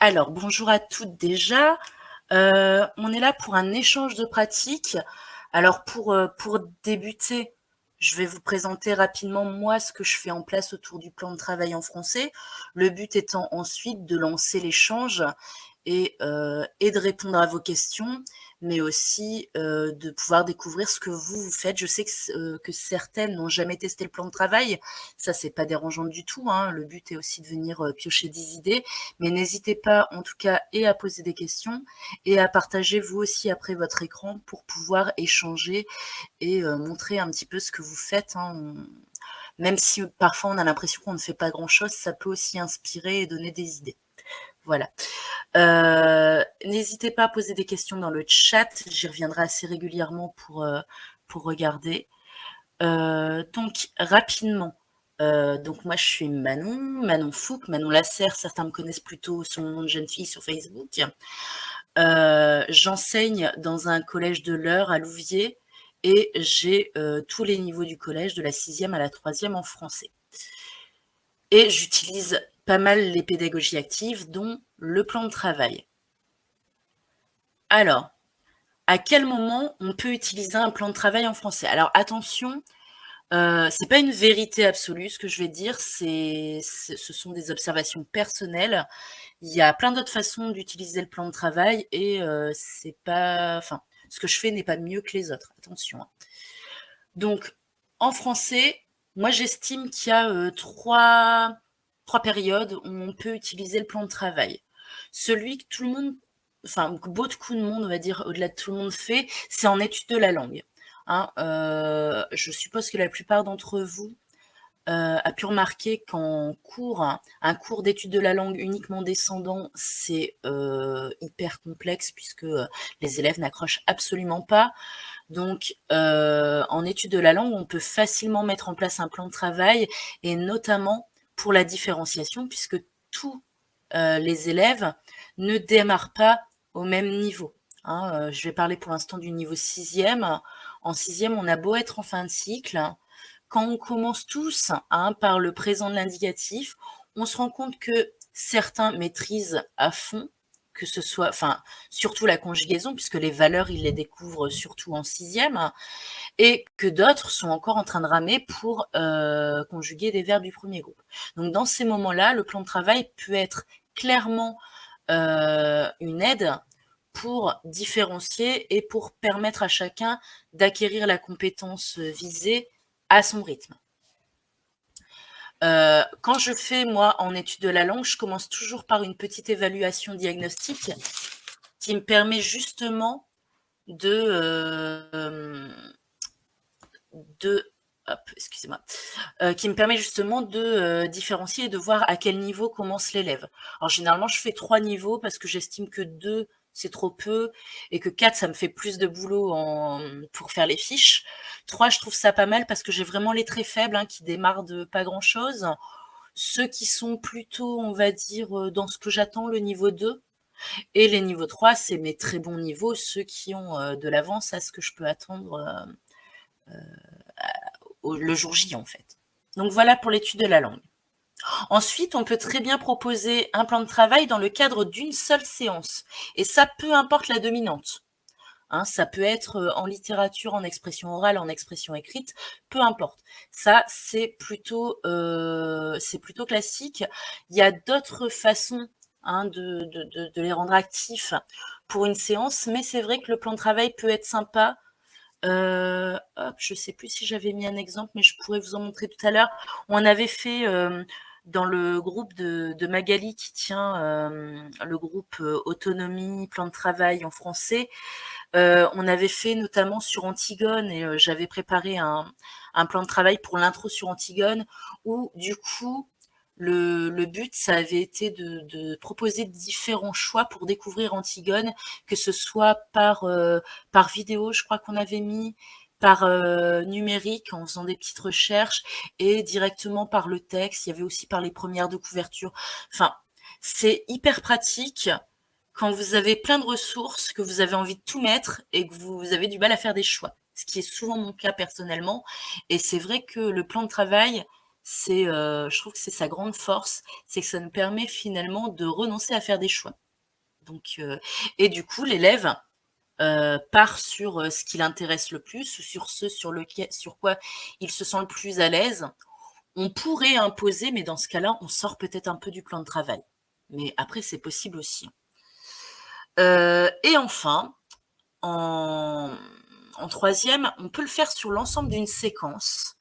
Alors, bonjour à toutes déjà. On est là pour un échange de pratiques. Alors, pour débuter, je vais vous présenter rapidement, moi, ce que je fais en place autour du plan de travail en français. Le but étant ensuite de lancer l'échange et de répondre à vos questions, mais aussi de pouvoir découvrir ce que vous faites. Je sais que certaines n'ont jamais testé le plan de travail. Ça, c'est pas dérangeant du tout, hein. Le but est aussi de venir piocher des idées, mais n'hésitez pas, en tout cas, et à poser des questions et à partager vous aussi après votre écran pour pouvoir échanger et montrer un petit peu ce que vous faites, hein. Même si parfois on a l'impression qu'on ne fait pas grand-chose, ça peut aussi inspirer et donner des idées. Voilà. N'hésitez pas à poser des questions dans le chat, j'y reviendrai assez régulièrement pour regarder. Donc rapidement, donc moi je suis Manon Fouque, Manon Lasserre, certains me connaissent plutôt sous mon nom de jeune fille sur Facebook. J'enseigne dans un collège de l'Eure à Louviers et j'ai tous les niveaux du collège, de la 6e à la 3e en français. Et j'utilise pas mal les pédagogies actives, dont le plan de travail. Alors, à quel moment on peut utiliser un plan de travail en français? Alors attention, c'est pas une vérité absolue ce que je vais dire, ce sont des observations personnelles. Il y a plein d'autres façons d'utiliser le plan de travail et c'est pas, enfin, ce que je fais n'est pas mieux que les autres. Attention, hein. Donc, en français, moi j'estime qu'il y a trois périodes où on peut utiliser le plan de travail. Celui que tout le monde, enfin que beaucoup de monde, on va dire, au-delà de tout le monde fait, c'est en étude de la langue. Hein, je suppose que la plupart d'entre vous a pu remarquer qu'en cours, un cours d'étude de la langue uniquement descendant, c'est hyper complexe puisque les élèves n'accrochent absolument pas. Donc, en étude de la langue, on peut facilement mettre en place un plan de travail et notamment pour la différenciation puisque tous les élèves ne démarrent pas au même niveau. Hein, je vais parler pour l'instant du niveau 6e. En 6e, on a beau être en fin de cycle, quand on commence tous par le présent de l'indicatif, on se rend compte que certains maîtrisent à fond, que ce soit, enfin, surtout la conjugaison, puisque les valeurs, ils les découvrent surtout en 6e, et que d'autres sont encore en train de ramer pour conjuguer des verbes du premier groupe. Donc dans ces moments-là, le plan de travail peut être clairement une aide pour différencier et pour permettre à chacun d'acquérir la compétence visée à son rythme. Quand je fais, moi, en étude de la langue, je commence toujours par une petite évaluation diagnostique qui me permet justement de hop, excusez-moi, qui me permet justement de différencier et de voir à quel niveau commence l'élève. Alors généralement, je fais 3 niveaux parce que j'estime que 2, c'est trop peu, et que 4, ça me fait plus de boulot pour faire les fiches. 3, je trouve ça pas mal parce que j'ai vraiment les très faibles qui démarrent de pas grand-chose. Ceux qui sont plutôt, on va dire, dans ce que j'attends, le niveau 2. Et les niveaux 3, c'est mes très bons niveaux, ceux qui ont de l'avance à ce que je peux attendre le jour J, en fait. Donc voilà pour l'étude de la langue. Ensuite, on peut très bien proposer un plan de travail dans le cadre d'une seule séance. Et ça, peu importe la dominante. Hein, ça peut être en littérature, en expression orale, en expression écrite, peu importe. Ça, c'est plutôt classique. Il y a d'autres façons de les rendre actifs pour une séance, mais c'est vrai que le plan de travail peut être sympa. Hop, je sais plus si j'avais mis un exemple, mais je pourrais vous en montrer tout à l'heure. On avait fait dans le groupe de Magali qui tient le groupe Autonomie, plan de travail en français. On avait fait notamment sur Antigone et j'avais préparé un plan de travail pour l'intro sur Antigone où du coup le but, ça avait été de proposer différents choix pour découvrir Antigone, que ce soit par vidéo, je crois qu'on avait mis, par numérique en faisant des petites recherches et directement par le texte. Il y avait aussi par les premières de couverture. Enfin, c'est hyper pratique quand vous avez plein de ressources, que vous avez envie de tout mettre et que vous avez du mal à faire des choix. Ce qui est souvent mon cas personnellement. Et c'est vrai que le plan de travail, Je trouve que c'est sa grande force, c'est que ça nous permet finalement de renoncer à faire des choix. Donc, et du coup, l'élève part sur ce qui l'intéresse le plus ou sur ce sur quoi il se sent le plus à l'aise. On pourrait imposer, mais dans ce cas-là, on sort peut-être un peu du plan de travail. Mais après, c'est possible aussi. Et enfin, en, en troisième, on peut le faire sur l'ensemble d'une séquence.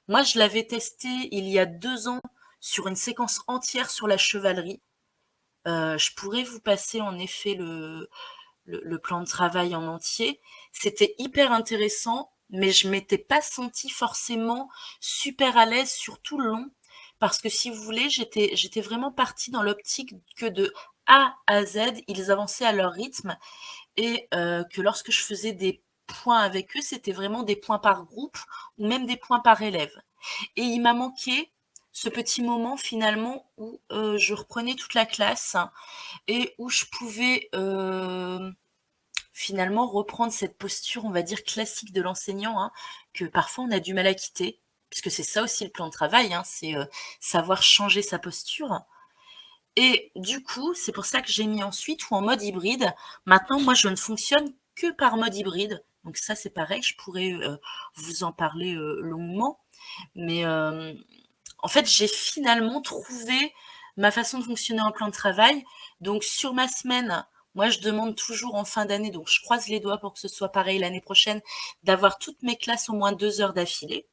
Moi, je l'avais testé il y a 2 ans sur une séquence entière sur la chevalerie. Je pourrais vous passer en effet le plan de travail en entier. C'était hyper intéressant, mais je m'étais pas sentie forcément super à l'aise sur tout le long, parce que si vous voulez, j'étais vraiment partie dans l'optique que de A à Z, ils avançaient à leur rythme et que lorsque je faisais des points avec eux, c'était vraiment des points par groupe ou même des points par élève. Et il m'a manqué ce petit moment finalement où je reprenais toute la classe et où je pouvais finalement reprendre cette posture, on va dire, classique de l'enseignant, hein, que parfois on a du mal à quitter, puisque c'est ça aussi le plan de travail, hein, c'est savoir changer sa posture. Et du coup, c'est pour ça que j'ai mis ensuite ou en mode hybride. Maintenant, moi, je ne fonctionne que par mode hybride. Donc ça, c'est pareil, je pourrais vous en parler longuement. Mais en fait, j'ai finalement trouvé ma façon de fonctionner en plan de travail. Donc sur ma semaine, moi, je demande toujours en fin d'année, donc je croise les doigts pour que ce soit pareil l'année prochaine, d'avoir toutes mes classes au moins 2 heures d'affilée.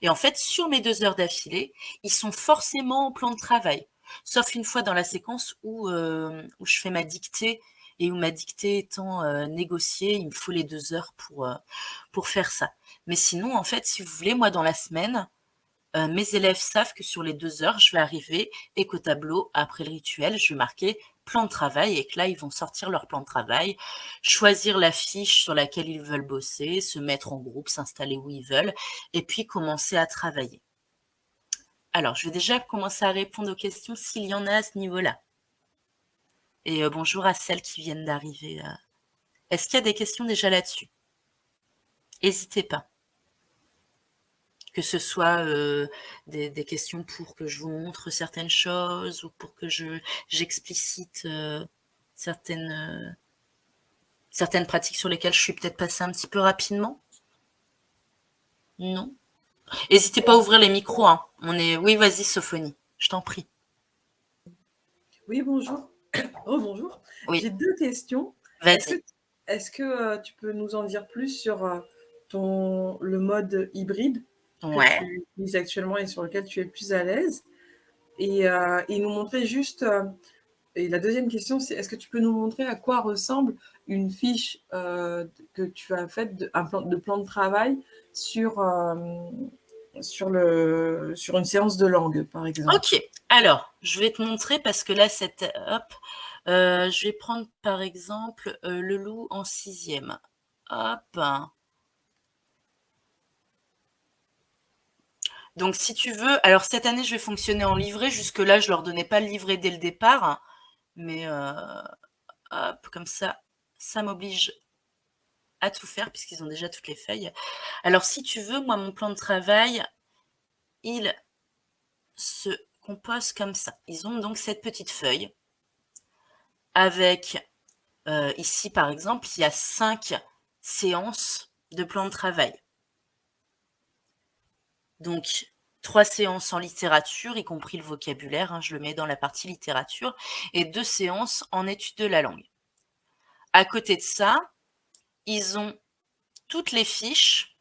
Et en fait, sur mes 2 heures d'affilée, ils sont forcément en plan de travail. Sauf une fois dans la séquence où je fais ma dictée et où ma dictée étant négociée, il me faut les 2 heures pour faire ça. Mais sinon, en fait, si vous voulez, moi, dans la semaine, mes élèves savent que sur les 2 heures, je vais arriver et qu'au tableau, après le rituel, je vais marquer plan de travail et que là, ils vont sortir leur plan de travail, choisir la fiche sur laquelle ils veulent bosser, se mettre en groupe, s'installer où ils veulent et puis commencer à travailler. Alors, je vais déjà commencer à répondre aux questions s'il y en a à ce niveau-là. Et bonjour à celles qui viennent d'arriver. Est-ce qu'il y a des questions déjà là-dessus? N'hésitez pas. Que ce soit des questions pour que je vous montre certaines choses ou pour que j'explicite certaines pratiques sur lesquelles je suis peut-être passée un petit peu rapidement. Non. N'hésitez pas à ouvrir les micros. Hein. Oui, vas-y, Sophonie, je t'en prie. Oui, bonjour. Oh, bonjour. Oui. J'ai 2 questions. Vas-y. Est-ce que tu peux nous en dire plus sur le mode hybride que Ouais. tu utilises actuellement et sur lequel tu es le plus à l'aise? Et nous montrer juste. Et la deuxième question, c'est est-ce que tu peux nous montrer à quoi ressemble une fiche que tu as faite, de plan de travail sur, sur une séance de langue, par exemple? Ok, alors, je vais te montrer parce que là, hop, je vais prendre par exemple le loup en 6e. Hop. Donc, si tu veux, alors cette année, je vais fonctionner en livret. Jusque-là, je leur donnais pas le livret dès le départ. Mais hop, comme ça m'oblige à tout faire puisqu'ils ont déjà toutes les feuilles. Alors, si tu veux, moi, mon plan de travail, il se compose comme ça. Ils ont donc cette petite feuille avec, ici, par exemple, il y a 5 séances de plan de travail. Donc, 3 séances en littérature, y compris le vocabulaire, hein, je le mets dans la partie littérature, et 2 séances en étude de la langue. À côté de ça, ils ont toutes les fiches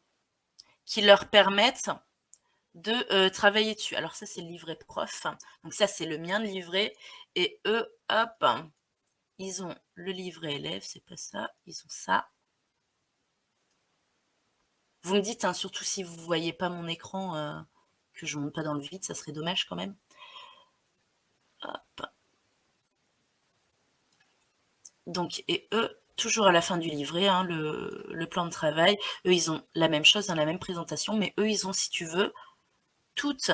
qui leur permettent de travailler dessus. Alors ça, c'est le livret prof. Donc ça, c'est le mien de livret. Et eux, hop, ils ont le livret élève, c'est pas ça, ils ont ça. Vous me dites, hein, surtout si vous ne voyez pas mon écran, que je ne monte pas dans le vide, ça serait dommage quand même. Hop. Donc, et eux, toujours à la fin du livret, hein, le plan de travail, eux, ils ont la même chose dans la même présentation, mais eux, ils ont, si tu veux, toutes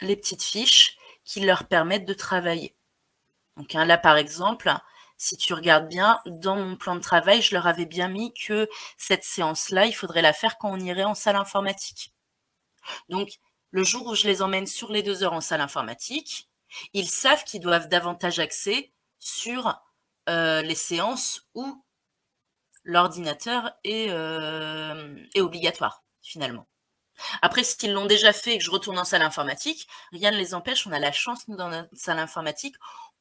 les petites fiches qui leur permettent de travailler. Donc hein, là, par exemple, si tu regardes bien, dans mon plan de travail, je leur avais bien mis que cette séance-là, il faudrait la faire quand on irait en salle informatique. Donc, Le jour où je les emmène sur les 2 heures en salle informatique, ils savent qu'ils doivent davantage axer sur les séances où l'ordinateur est obligatoire, finalement. Après, s'ils l'ont déjà fait et que je retourne en salle informatique, rien ne les empêche. On a la chance, nous, dans notre salle informatique,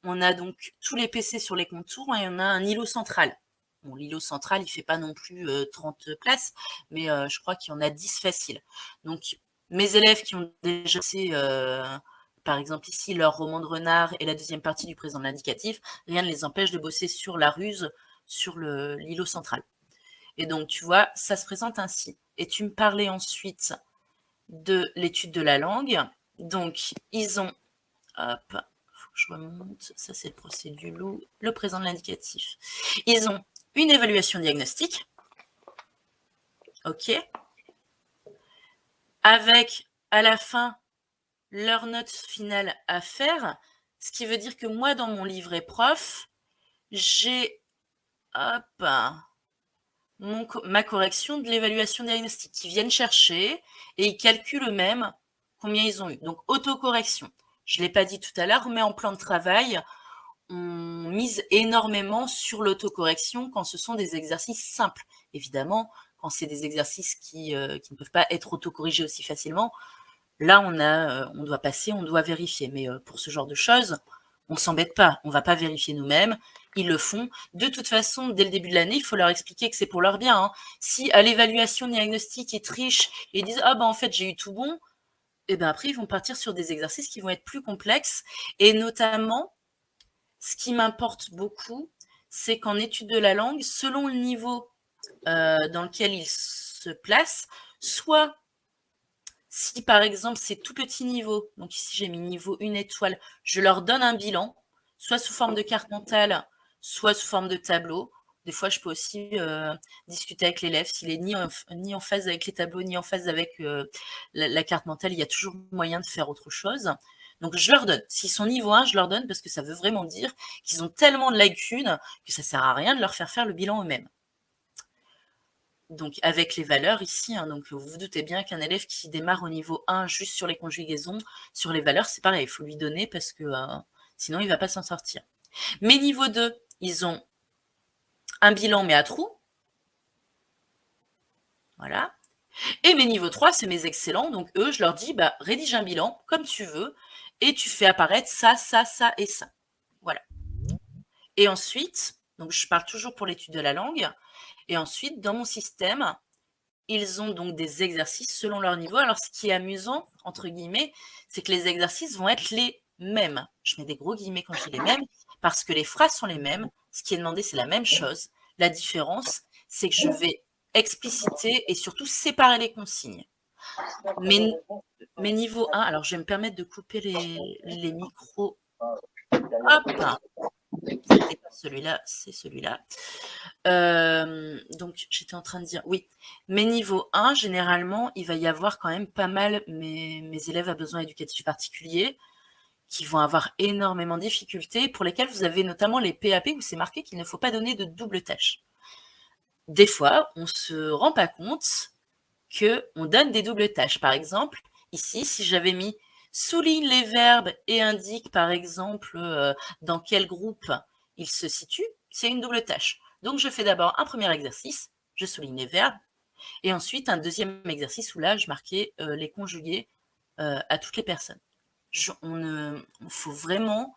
on a donc tous les PC sur les contours et on a un îlot central. Bon, l'îlot central, il ne fait pas non plus 30 places, mais je crois qu'il y en a 10 faciles. Donc, mes élèves qui ont déjà fait, par exemple ici, leur roman de renard et la deuxième partie du présent de l'indicatif, rien ne les empêche de bosser sur la ruse, sur l'îlot central. Et donc, tu vois, ça se présente ainsi. Et tu me parlais ensuite de l'étude de la langue. Donc, ils ont, hop, faut que je remonte, ça c'est le procès du loup, le présent de l'indicatif. Ils ont une évaluation diagnostique, ok, avec à la fin leur note finale à faire, ce qui veut dire que moi, dans mon livret prof, j'ai, hop, ma correction de l'évaluation diagnostique. Ils viennent chercher et ils calculent eux-mêmes combien ils ont eu. Donc, autocorrection. Je ne l'ai pas dit tout à l'heure, mais en plan de travail, on mise énormément sur l'autocorrection quand ce sont des exercices simples. Évidemment, quand c'est des exercices qui ne peuvent pas être autocorrigés aussi facilement, là, on doit passer, on doit vérifier. Mais pour ce genre de choses, on ne s'embête pas. On ne va pas vérifier nous-mêmes. Ils le font. De toute façon, dès le début de l'année, il faut leur expliquer que c'est pour leur bien. Hein. Si à l'évaluation diagnostique, ils trichent et disent « Ah ben en fait, j'ai eu tout bon », et ben après, ils vont partir sur des exercices qui vont être plus complexes. Et notamment, ce qui m'importe beaucoup, c'est qu'en étude de la langue, selon le niveau dans lequel ils se placent, soit si par exemple c'est tout petit niveau, donc ici j'ai mis niveau 1 étoile, je leur donne un bilan, soit sous forme de carte mentale, soit sous forme de tableau. Des fois, je peux aussi discuter avec l'élève s'il est ni en phase avec les tableaux, ni en phase avec la carte mentale. Il y a toujours moyen de faire autre chose. Donc, je leur donne. S'ils sont niveau 1, je leur donne parce que ça veut vraiment dire qu'ils ont tellement de lacunes que ça ne sert à rien de leur faire le bilan eux-mêmes. Donc, avec les valeurs ici, hein, donc vous vous doutez bien qu'un élève qui démarre au niveau 1 juste sur les conjugaisons, sur les valeurs, c'est pareil, il faut lui donner parce que sinon il ne va pas s'en sortir. Mais niveau 2, ils ont un bilan mais à trous. Voilà. Et mes niveau 3, c'est mes excellents. Donc eux, je leur dis, bah, rédige un bilan comme tu veux et tu fais apparaître ça, ça, ça et ça. Voilà. Et ensuite, donc je parle toujours pour l'étude de la langue. Et ensuite, dans mon système, ils ont donc des exercices selon leur niveau. Alors, ce qui est amusant, entre guillemets, c'est que les exercices vont être les mêmes. Je mets des gros guillemets quand je dis les mêmes, parce que les phrases sont les mêmes. Ce qui est demandé, c'est la même chose. La différence, c'est que je vais expliciter et surtout séparer les consignes. Mes niveaux 1, alors je vais me permettre de couper les micros. Hop! C'est pas celui-là, c'est celui-là. Donc, j'étais en train de dire, oui, mes niveaux 1, généralement, il va y avoir quand même pas mal mes élèves à besoins éducatifs particuliers qui vont avoir énormément de difficultés, pour lesquels vous avez notamment les PAP où c'est marqué qu'il ne faut pas donner de double tâche. Des fois, on ne se rend pas compte qu'on donne des doubles tâches. Par exemple, ici, si j'avais mis souligne les verbes et indique, par exemple, dans quel groupe ils se situent, c'est une double tâche. Donc, je fais d'abord un premier exercice, je souligne les verbes, et ensuite un deuxième exercice où là, je marquais les conjugués à toutes les personnes. Il faut vraiment,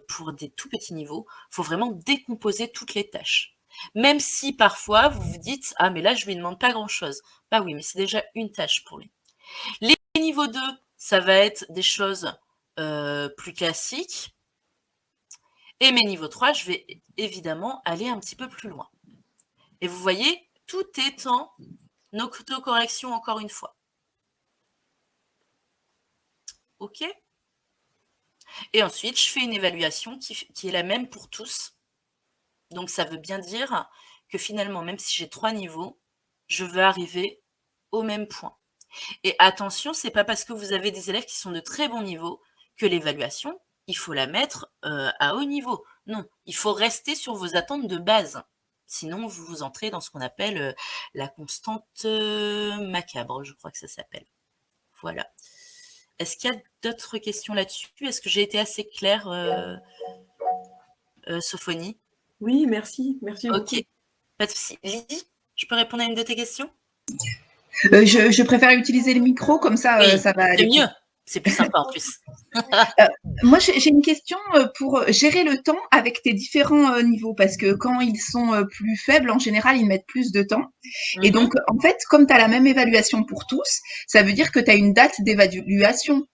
pour des tout petits niveaux, il faut vraiment décomposer toutes les tâches. Même si parfois, vous vous dites « Ah, mais là, je ne lui demande pas grand-chose. » Bah oui, mais c'est déjà une tâche pour lui. Les niveaux 2, ça va être des choses plus classiques. Et mes niveaux 3, je vais évidemment aller un petit peu plus loin. Et vous voyez, tout est en autocorrection encore une fois. OK ? Et ensuite, je fais une évaluation qui est la même pour tous. Donc, ça veut bien dire que finalement, même si j'ai 3 niveaux, je veux arriver au même point. Et attention, c'est pas parce que vous avez des élèves qui sont de très bons niveaux que l'évaluation, il faut la mettre à haut niveau. Non, il faut rester sur vos attentes de base. Sinon, vous entrez dans ce qu'on appelle la constante macabre, je crois que ça s'appelle. Voilà. Est-ce qu'il y a d'autres questions là-dessus? Est-ce que j'ai été assez claire, Sophonie? Oui, merci. Merci beaucoup. Ok, pas de souci. Lydie, je peux répondre à une de tes questions? Je préfère utiliser le micro, comme ça, Oui, ça va c'est aller plus. mieux. C'est plus sympa en plus. Moi, j'ai une question pour gérer le temps avec tes différents niveaux, parce que quand ils sont plus faibles, en général, ils mettent plus de temps. Et donc, en fait, comme tu as la même évaluation pour tous, ça veut dire que tu as une date d'évaluation.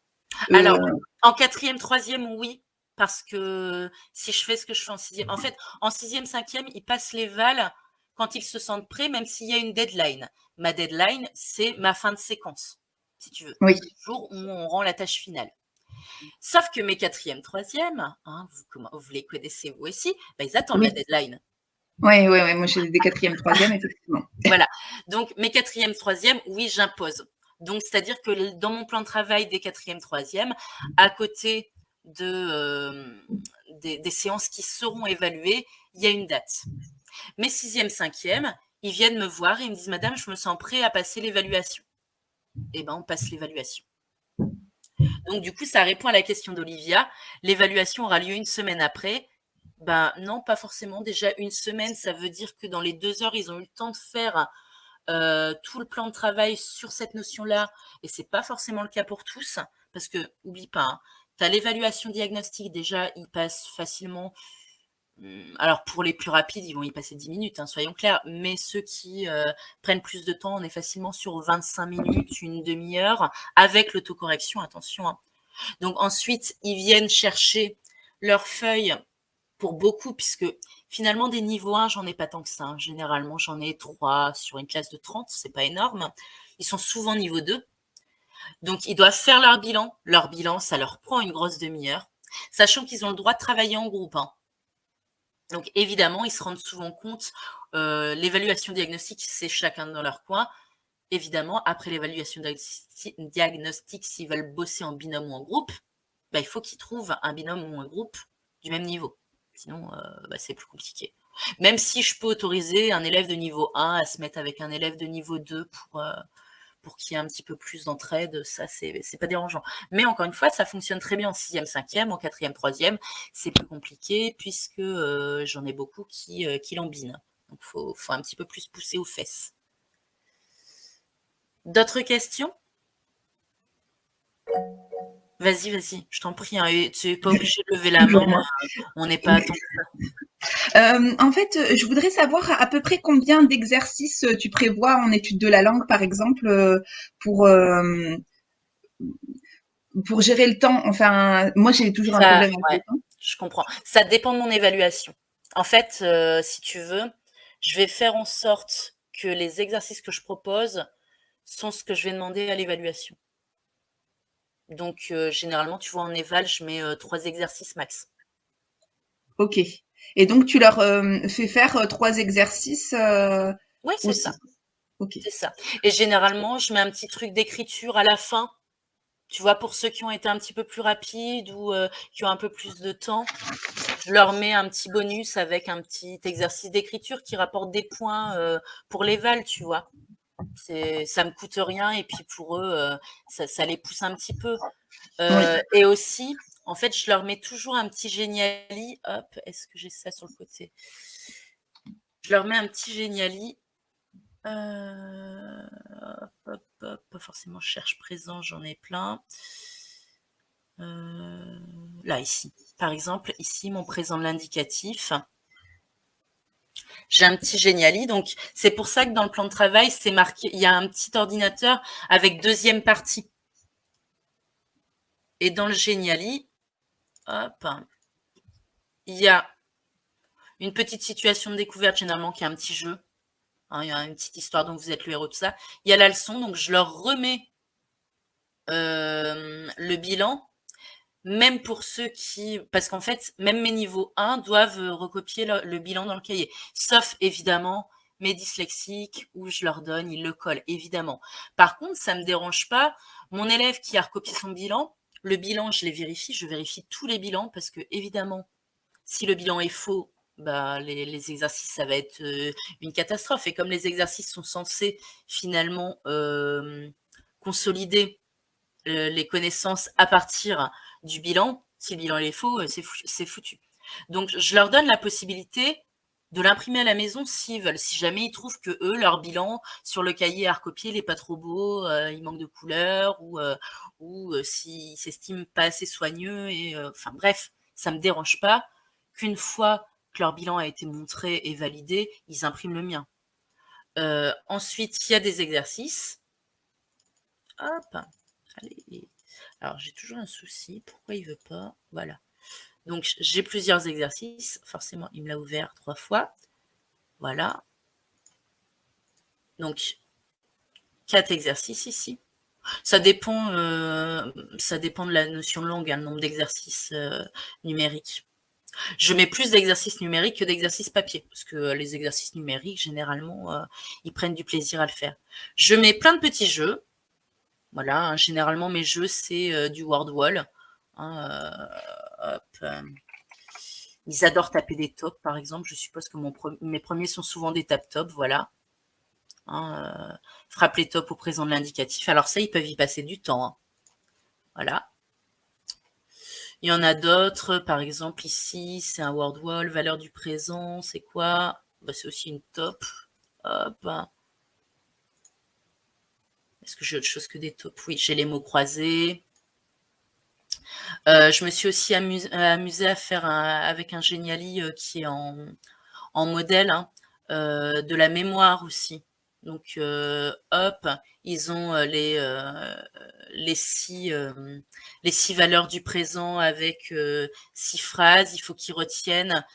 Alors, en 4e, 3e, oui. Parce que si je fais ce que je fais en 6e, en fait, en 6e, 5e, ils passent l'éval quand ils se sentent prêts, même s'il y a une deadline. Ma deadline, c'est ma fin de séquence, si tu veux. Oui. Le jour où on rend la tâche finale. Sauf que mes 4e, 3e, hein, vous les connaissez vous aussi, bah, ils attendent Oui. la deadline. Ouais, moi j'ai des 4e, 3e, effectivement. Voilà. Donc, mes 4e, 3e, oui, j'impose. Donc, c'est-à-dire que dans mon plan de travail des 4e, 3e, à côté des séances qui seront évaluées, il y a une date. Mes 6e, 5e, ils viennent me voir et ils me disent, Madame, je me sens prêt à passer l'évaluation. Eh ben, on passe l'évaluation. Donc, du coup, ça répond à la question d'Olivia. L'évaluation aura lieu une semaine après. Ben, non, pas forcément. Déjà, une semaine, ça veut dire que dans les 2 heures, ils ont eu le temps de faire tout le plan de travail sur cette notion-là, et c'est pas forcément le cas pour tous, parce que, oublie pas, hein, tu as l'évaluation diagnostique, déjà, il passe facilement. Alors, pour les plus rapides, ils vont y passer 10 minutes, hein, soyons clairs, mais ceux qui prennent plus de temps, on est facilement sur 25 minutes, une demi-heure, avec l'autocorrection, attention. Hein. Donc, ensuite, ils viennent chercher leurs feuilles pour beaucoup, puisque finalement, des niveaux 1, j'en ai pas tant que ça. Hein. Généralement, j'en ai 3 sur une classe de 30, c'est pas énorme. Ils sont souvent niveau 2. Donc, ils doivent faire leur bilan. Leur bilan, ça leur prend une grosse demi-heure, sachant qu'ils ont le droit de travailler en groupe. Hein. Donc, évidemment, ils se rendent souvent compte, l'évaluation diagnostique, c'est chacun dans leur coin. Évidemment, après l'évaluation diagnostique, s'ils veulent bosser en binôme ou en groupe, bah, il faut qu'ils trouvent un binôme ou un groupe du même niveau. Sinon, bah, c'est plus compliqué. Même si je peux autoriser un élève de niveau 1 à se mettre avec un élève de niveau 2 pour qu'il y ait un petit peu plus d'entraide, ça, c'est pas dérangeant. Mais encore une fois, ça fonctionne très bien en 6e, 5e, en 4e, 3e. C'est plus compliqué puisque j'en ai beaucoup qui lambinent. Donc, faut un petit peu plus pousser aux fesses. D'autres questions? Vas-y, je t'en prie. Hein, tu n'es pas obligé de lever la main. On n'est pas à ton. En fait, je voudrais savoir à peu près combien d'exercices tu prévois en études de la langue, par exemple, pour gérer le temps. Enfin, moi, j'ai toujours un problème avec le temps. Je comprends. Ça dépend de mon évaluation. En fait, si tu veux, je vais faire en sorte que les exercices que je propose sont ce que je vais demander à l'évaluation. Donc, généralement, tu vois, en éval, je mets 3 exercices max. Ok. Et donc, tu leur fais faire 3 exercices Oui, c'est aussi. ça. Ok. C'est ça. Et généralement, je mets un petit truc d'écriture à la fin. Tu vois, pour ceux qui ont été un petit peu plus rapides ou qui ont un peu plus de temps, je leur mets un petit bonus avec un petit exercice d'écriture qui rapporte des points pour l'éval, tu vois. Ça me coûte rien et puis pour eux, ça les pousse un petit peu. Oui. Et aussi, en fait, je leur mets toujours un petit géniali. Hop, est-ce que j'ai ça sur le côté? Je leur mets un petit géniali. Pas forcément cherche présent, j'en ai plein. Là, ici. Par exemple, ici, mon présent de l'indicatif. J'ai un petit géniali. Donc, c'est pour ça que dans le plan de travail, c'est marqué, il y a un petit ordinateur avec deuxième partie. Et dans le géniali, hop, il y a une petite situation de découverte, généralement, qui est un petit jeu. Hein, il y a une petite histoire dont vous êtes le héros, tout ça. Il y a la leçon, donc je leur remets le bilan, même pour ceux qui... Parce qu'en fait, même mes niveaux 1 doivent recopier le bilan dans le cahier. Sauf, évidemment, mes dyslexiques, où je leur donne, ils le collent, évidemment. Par contre, ça ne me dérange pas. Mon élève qui a recopié son bilan, le bilan, je les vérifie. Je vérifie tous les bilans parce que, évidemment, si le bilan est faux, bah, les exercices, ça va être une catastrophe. Et comme les exercices sont censés, finalement, consolider les connaissances à partir du bilan. Si le bilan est faux, c'est foutu. Donc, je leur donne la possibilité de l'imprimer à la maison s'ils veulent. Si jamais ils trouvent que eux, leur bilan sur le cahier à recopier, il n'est pas trop beau, il manque de couleurs, ou s'ils s'estiment pas assez soigneux. Enfin bref, ça me dérange pas qu'une fois que leur bilan a été montré et validé, ils impriment le mien. Ensuite, il y a des exercices. Hop, allez. Alors, j'ai toujours un souci. Pourquoi il veut pas? Voilà. Donc, j'ai plusieurs exercices. Forcément, il me l'a ouvert 3 fois. Voilà. Donc, 4 exercices ici. Ça dépend de la notion de langue, hein, le nombre d'exercices numériques. Je mets plus d'exercices numériques que d'exercices papier, parce que les exercices numériques, généralement, ils prennent du plaisir à le faire. Je mets plein de petits jeux. Voilà, hein, généralement, mes jeux, c'est du word wall. Hein, ils adorent taper des tops, par exemple. Je suppose que mes premiers sont souvent des tap-tops, voilà. Hein, frappe les tops au présent de l'indicatif. Alors ça, ils peuvent y passer du temps. Hein. Voilà. Il y en a d'autres, par exemple ici, c'est un word wall, valeur du présent, c'est quoi? Bah, c'est aussi une top. Hop. Est-ce que j'ai autre chose que des tops? Oui, j'ai les mots croisés. Je me suis aussi amusée à faire avec un Geniali qui est en modèle, hein, de la mémoire aussi. Donc, hop, ils ont les 6 valeurs du présent avec 6 phrases. Il faut qu'ils retiennent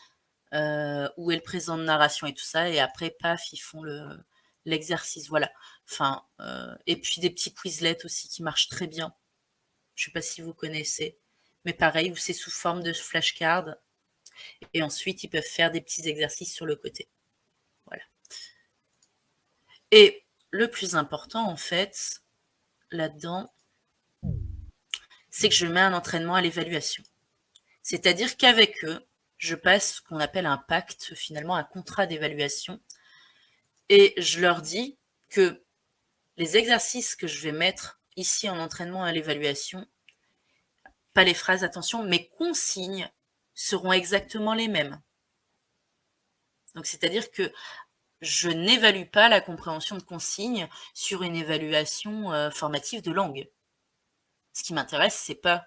où est le présent de narration et tout ça. Et après, paf, ils font l'exercice. Voilà. Enfin, et puis des petits Quizlets aussi qui marchent très bien. Je ne sais pas si vous connaissez. Mais pareil, où c'est sous forme de flashcard. Et ensuite, ils peuvent faire des petits exercices sur le côté. Voilà. Et le plus important, en fait, là-dedans, c'est que je mets un entraînement à l'évaluation. C'est-à-dire qu'avec eux, je passe ce qu'on appelle un pacte, finalement un contrat d'évaluation. Et je leur dis que les exercices que je vais mettre ici en entraînement à l'évaluation, pas les phrases, attention, mes consignes seront exactement les mêmes. Donc, c'est-à-dire que je n'évalue pas la compréhension de consignes sur une évaluation formative de langue. Ce qui m'intéresse, c'est pas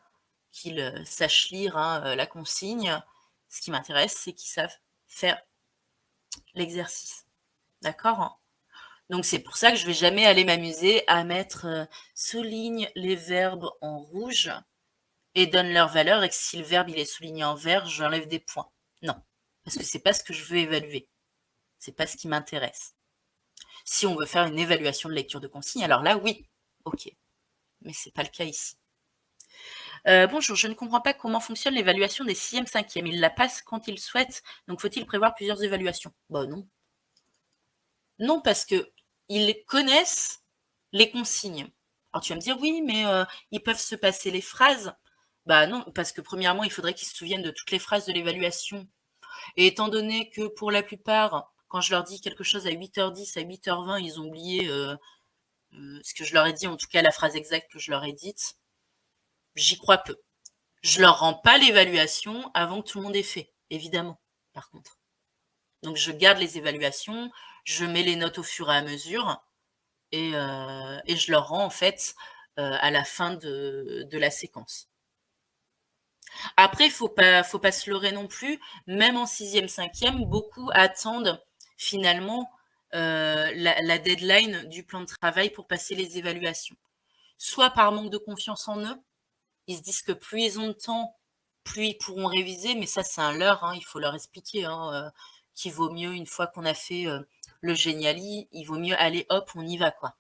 qu'ils sachent lire la consigne. Ce qui m'intéresse, c'est qu'ils savent faire l'exercice. D'accord? Donc, c'est pour ça que je vais jamais aller m'amuser à mettre souligne les verbes en rouge et donne leur valeur, et que si le verbe il est souligné en vert, j'enlève des points. Non, parce que c'est pas ce que je veux évaluer. C'est pas ce qui m'intéresse. Si on veut faire une évaluation de lecture de consigne, alors là, oui, ok. Mais c'est pas le cas ici. Bonjour, je ne comprends pas comment fonctionne l'évaluation des 6e, 5e. Ils la passent quand ils souhaitent, donc faut-il prévoir plusieurs évaluations? Bah non. Non, parce qu'ils connaissent les consignes. Alors tu vas me dire, oui, mais ils peuvent se passer les phrases. Bah non, parce que premièrement, il faudrait qu'ils se souviennent de toutes les phrases de l'évaluation. Et étant donné que pour la plupart, quand je leur dis quelque chose à 8h10, à 8h20, ils ont oublié ce que je leur ai dit, en tout cas la phrase exacte que je leur ai dite, j'y crois peu. Je leur rends pas l'évaluation avant que tout le monde ait fait, évidemment, par contre. Donc je garde les évaluations, je mets les notes au fur et à mesure, et je leur rends en fait à la fin de la séquence. Après, faut pas se leurrer non plus. Même en 6e, 5e, beaucoup attendent finalement la deadline du plan de travail pour passer les évaluations. Soit par manque de confiance en eux, ils se disent que plus ils ont de temps, plus ils pourront réviser, mais ça c'est un leurre, hein, il faut leur expliquer qu'il vaut mieux, une fois qu'on a fait le Geniali, il vaut mieux aller hop, on y va quoi.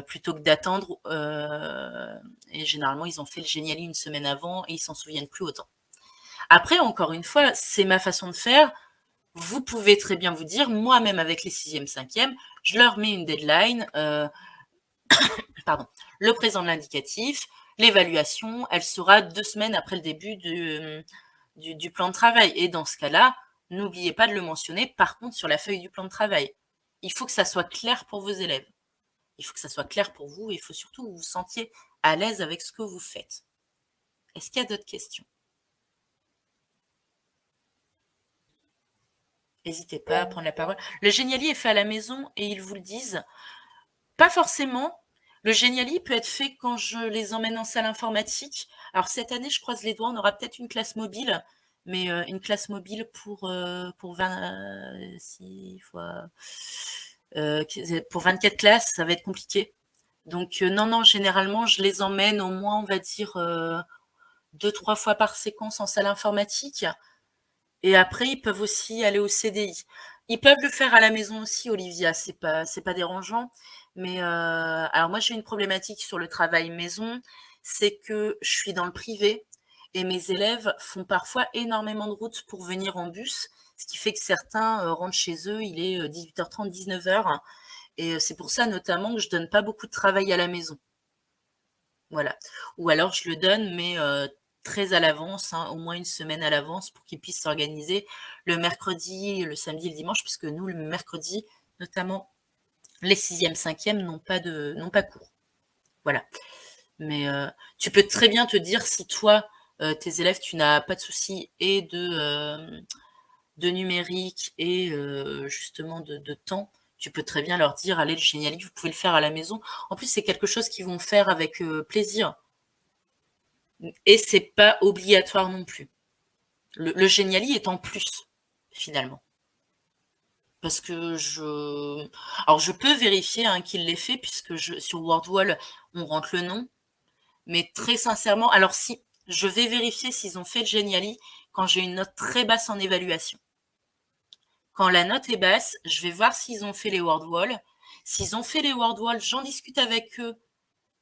Plutôt que d'attendre, et généralement ils ont fait le Geniali une semaine avant et ils s'en souviennent plus autant. Après, encore une fois, c'est ma façon de faire. Vous pouvez très bien vous dire, moi-même avec les 6e, 5e, je leur mets une deadline, pardon, le présent de l'indicatif, l'évaluation, elle sera 2 semaines après le début du plan de travail. Et dans ce cas-là, n'oubliez pas de le mentionner, par contre, sur la feuille du plan de travail. Il faut que ça soit clair pour vos élèves. Il faut que ça soit clair pour vous et il faut surtout que vous vous sentiez à l'aise avec ce que vous faites. Est-ce qu'il y a d'autres questions? N'hésitez pas à prendre la parole. Le Geniali est fait à la maison et ils vous le disent. Pas forcément. Le Geniali peut être fait quand je les emmène en salle informatique. Alors cette année, je croise les doigts, on aura peut-être une classe mobile, mais une classe mobile pour 26 fois, pour 24 classes, ça va être compliqué. Donc non, généralement, je les emmène au moins, on va dire, 2-3 fois par séquence en salle informatique. Et après, ils peuvent aussi aller au CDI. Ils peuvent le faire à la maison aussi, Olivia, c'est pas dérangeant. Mais alors moi, j'ai une problématique sur le travail maison, c'est que je suis dans le privé et mes élèves font parfois énormément de routes pour venir en bus, ce qui fait que certains rentrent chez eux, il est 18h30, 19h. Et c'est pour ça notamment que je donne pas beaucoup de travail à la maison. Voilà. Ou alors je le donne, mais très à l'avance, hein, au moins une semaine à l'avance pour qu'ils puissent s'organiser le mercredi, le samedi et le dimanche, puisque nous, le mercredi, notamment les 6e, 5e, n'ont pas cours. Voilà. Mais tu peux très bien te dire si toi, tes élèves, tu n'as pas de souci et de numérique et justement de temps, tu peux très bien leur dire, allez, le Geniali, vous pouvez le faire à la maison. En plus, c'est quelque chose qu'ils vont faire avec plaisir. Et c'est pas obligatoire non plus. Le Geniali est en plus, finalement. Parce que alors je peux vérifier hein, qu'il l'ait fait, puisque sur WordWall, on rentre le nom. Mais très sincèrement, alors si, je vais vérifier s'ils ont fait le Geniali quand j'ai une note très basse en évaluation. Quand la note est basse, je vais voir s'ils ont fait les WordWall. S'ils ont fait les WordWall, j'en discute avec eux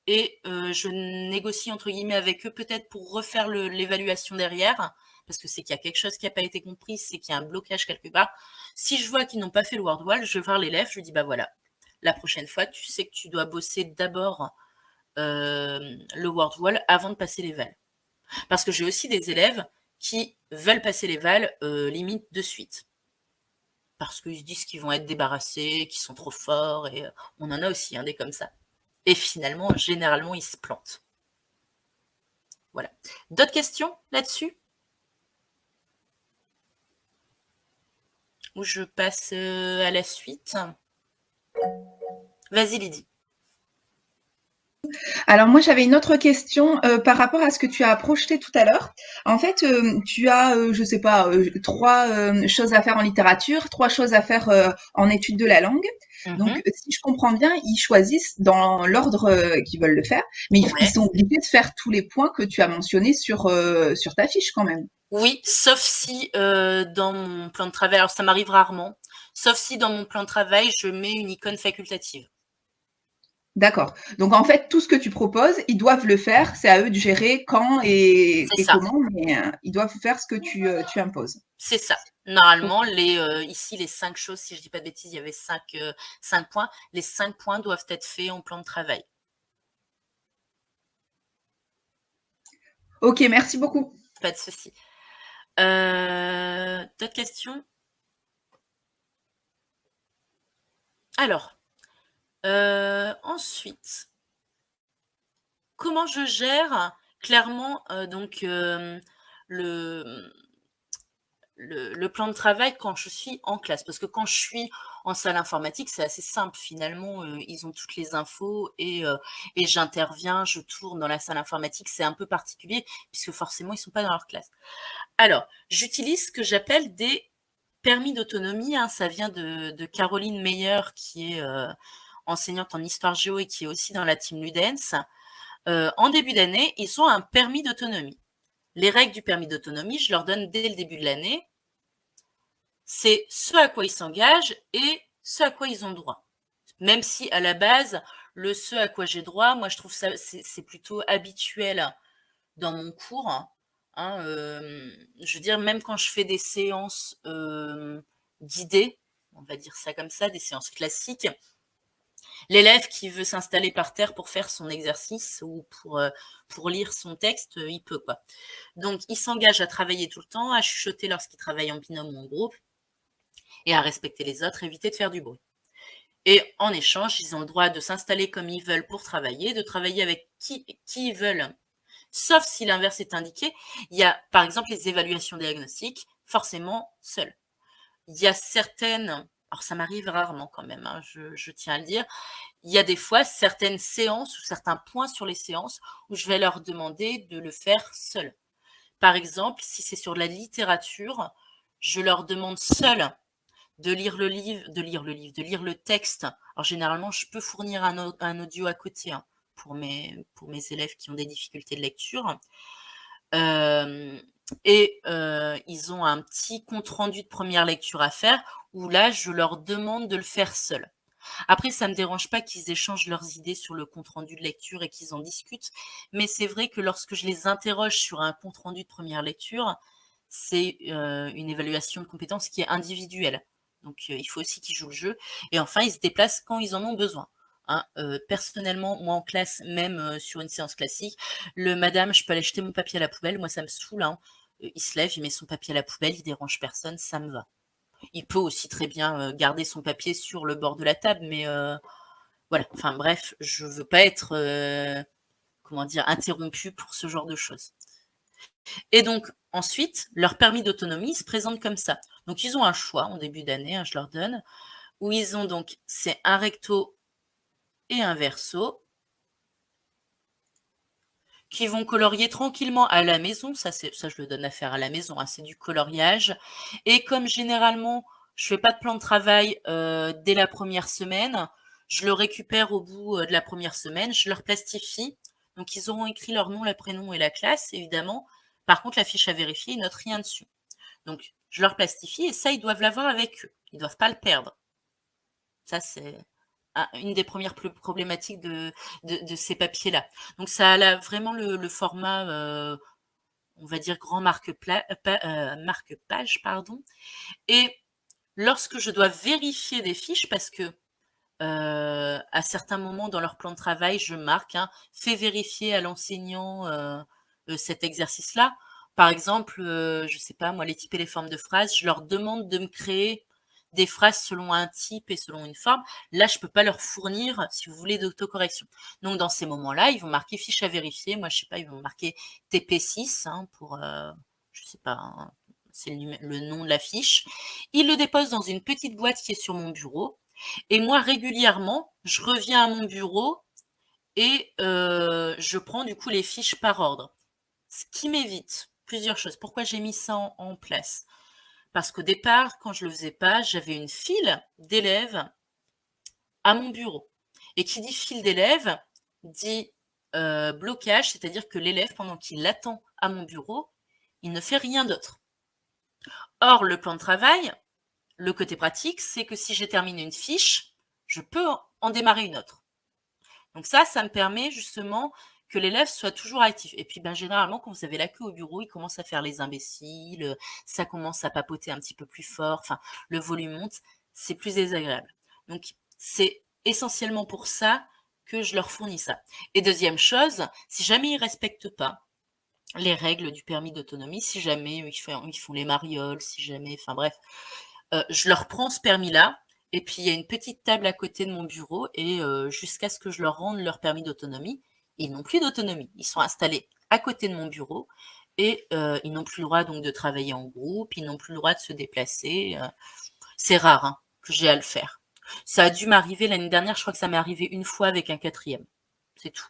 et je négocie entre guillemets avec eux peut-être pour refaire l'évaluation derrière, parce que c'est qu'il y a quelque chose qui n'a pas été compris, c'est qu'il y a un blocage quelque part. Si je vois qu'ils n'ont pas fait le WordWall, je vais voir l'élève, je lui dis bah voilà, la prochaine fois, tu sais que tu dois bosser d'abord le WordWall avant de passer les vals. Parce que j'ai aussi des élèves qui veulent passer les vals limite de suite. Parce qu'ils se disent qu'ils vont être débarrassés, qu'ils sont trop forts, et on en a aussi hein, des comme ça. Et finalement, généralement, ils se plantent. Voilà. D'autres questions là-dessus? Ou je passe à la suite? Vas-y, Lydie. Alors moi, j'avais une autre question par rapport à ce que tu as projeté tout à l'heure. En fait, tu as, je sais pas, 3 choses à faire en littérature, 3 choses à faire en études de la langue. Donc, si je comprends bien, ils choisissent dans l'ordre qu'ils veulent le faire, mais ils sont obligés de faire tous les points que tu as mentionnés sur ta fiche quand même. Oui, sauf si dans mon plan de travail, alors ça m'arrive rarement, sauf si dans mon plan de travail, je mets une icône facultative. D'accord. Donc en fait, tout ce que tu proposes, ils doivent le faire. C'est à eux de gérer quand et comment, mais ils doivent faire ce que tu imposes. C'est ça. Normalement, ici, les 5 choses, si je ne dis pas de bêtises, il y avait 5 points. Les 5 points doivent être faits en plan de travail. Ok, merci beaucoup. Pas de souci. D'autres questions? Alors, ensuite, comment je gère clairement donc le plan de travail quand je suis en classe? Parce que quand je suis en salle informatique, c'est assez simple finalement. Ils ont toutes les infos et j'interviens, je tourne dans la salle informatique. C'est un peu particulier puisque forcément, ils ne sont pas dans leur classe. Alors, j'utilise ce que j'appelle des permis d'autonomie. Hein. Ça vient de Caroline Meyer, qui est enseignante en histoire géo et qui est aussi dans la team Ludens. En début d'année, ils ont un permis d'autonomie. Les règles du permis d'autonomie, je leur donne dès le début de l'année. C'est ce à quoi ils s'engagent et ce à quoi ils ont droit. Même si à la base, le ce à quoi j'ai droit, moi je trouve ça c'est plutôt habituel dans mon cours. Hein, je veux dire, même quand je fais des séances guidées, on va dire ça comme ça, des séances classiques, l'élève qui veut s'installer par terre pour faire son exercice ou pour lire son texte, il peut quoi. Donc, il s'engage à travailler tout le temps, à chuchoter lorsqu'il travaille en binôme ou en groupe, et à respecter les autres, éviter de faire du bruit. Et en échange, ils ont le droit de s'installer comme ils veulent pour travailler, de travailler avec qui veulent. Sauf si l'inverse est indiqué. Il y a, par exemple, les évaluations diagnostiques, forcément seules. Il y a certaines, alors ça m'arrive rarement quand même, hein, je tiens à le dire, il y a des fois certaines séances ou certains points sur les séances où je vais leur demander de le faire seul. Par exemple, si c'est sur la littérature, je leur demande seul de lire le texte. Alors généralement, je peux fournir un audio à côté, hein, pour mes élèves qui ont des difficultés de lecture. Ils ont un petit compte-rendu de première lecture à faire où là, je leur demande de le faire seul. Après, ça me dérange pas qu'ils échangent leurs idées sur le compte-rendu de lecture et qu'ils en discutent, mais c'est vrai que lorsque je les interroge sur un compte-rendu de première lecture, c'est une évaluation de compétences qui est individuelle. Donc, il faut aussi qu'ils jouent le jeu. Et enfin, ils se déplacent quand ils en ont besoin. Hein. Personnellement, moi en classe, même sur une séance classique, le madame, je peux aller jeter mon papier à la poubelle, moi ça me saoule. Hein. Il se lève, il met son papier à la poubelle, il dérange personne, ça me va. Il peut aussi très bien garder son papier sur le bord de la table, mais voilà. Enfin bref, je veux pas être, comment dire, interrompue pour ce genre de choses. Et donc ensuite, leur permis d'autonomie se présente comme ça. Donc ils ont un choix en début d'année, hein, je leur donne, où ils ont donc c'est un recto et un verso qui vont colorier tranquillement à la maison. Ça, je le donne à faire à la maison, hein, c'est du coloriage. Et comme généralement, je fais pas de plan de travail dès la première semaine, je le récupère au bout de la première semaine, je leur plastifie. Donc, ils auront écrit leur nom, leur prénom et la classe, évidemment. Par contre, la fiche à vérifier, ils notent rien dessus. Donc, je leur plastifie et ça, ils doivent l'avoir avec eux. Ils doivent pas le perdre. Ça, c'est une des premières problématiques de ces papiers-là. Donc, ça a vraiment le format, on va dire, grand marque-page, pardon. Et lorsque je dois vérifier des fiches, parce que à certains moments dans leur plan de travail, je marque, hein, fais vérifier à l'enseignant cet exercice-là. Par exemple, je sais pas, moi, les types et les formes de phrases, je leur demande de me créer des phrases selon un type et selon une forme. Là, je peux pas leur fournir, si vous voulez, d'autocorrection. Donc, dans ces moments-là, ils vont marquer fiche à vérifier. Moi, je sais pas, ils vont marquer TP6 hein, pour, je sais pas, hein, c'est le nom de la fiche. Ils le déposent dans une petite boîte qui est sur mon bureau. Et moi, régulièrement, je reviens à mon bureau et je prends du coup les fiches par ordre. Ce qui m'évite plusieurs choses. Pourquoi j'ai mis ça en place? Parce qu'au départ, quand je le faisais pas, j'avais une file d'élèves à mon bureau. Et qui dit file d'élèves dit blocage, c'est-à-dire que l'élève, pendant qu'il attend à mon bureau, il ne fait rien d'autre. Or, le plan de travail, le côté pratique, c'est que si j'ai terminé une fiche, je peux en démarrer une autre. Donc ça me permet justement que l'élève soit toujours actif. Et puis, ben, généralement, quand vous avez la queue au bureau, il commence à faire les imbéciles, ça commence à papoter un petit peu plus fort, enfin, le volume monte, c'est plus désagréable. Donc, c'est essentiellement pour ça que je leur fournis ça. Et deuxième chose, si jamais ils respectent pas les règles du permis d'autonomie, si jamais ils font les marioles, si jamais, enfin bref, je leur prends ce permis-là, et puis il y a une petite table à côté de mon bureau, et jusqu'à ce que je leur rende leur permis d'autonomie, ils n'ont plus d'autonomie. Ils sont installés à côté de mon bureau, et ils n'ont plus le droit donc de travailler en groupe, ils n'ont plus le droit de se déplacer. C'est rare hein, que j'ai à le faire. Ça a dû m'arriver l'année dernière, je crois que ça m'est arrivé une fois avec un quatrième. C'est tout.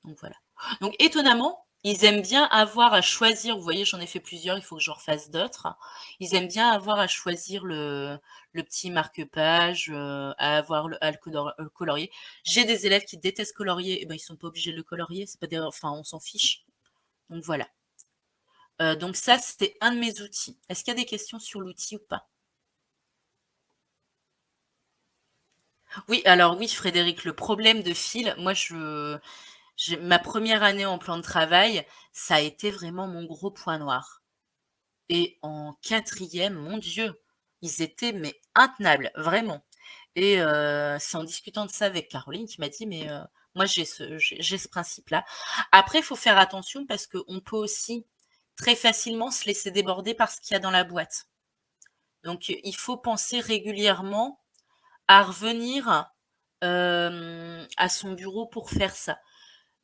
Donc voilà. Donc étonnamment, ils aiment bien avoir à choisir, vous voyez, j'en ai fait plusieurs, il faut que j'en refasse d'autres. Ils aiment bien avoir à choisir le petit marque-page, à avoir le colorier. J'ai des élèves qui détestent colorier, et ben ils sont pas obligés de le colorier, c'est pas des, enfin on s'en fiche. Donc voilà. Donc ça, c'était un de mes outils. Est-ce qu'il y a des questions sur l'outil ou pas? Oui, alors oui, Frédéric, le problème de fil, moi ma première année en plan de travail, ça a été vraiment mon gros point noir. Et en quatrième, mon Dieu, ils étaient mais intenables, vraiment. Et c'est en discutant de ça avec Caroline qui m'a dit, mais moi j'ai ce principe-là. Après, il faut faire attention parce qu'on peut aussi très facilement se laisser déborder par ce qu'il y a dans la boîte. Donc, il faut penser régulièrement à revenir à son bureau pour faire ça.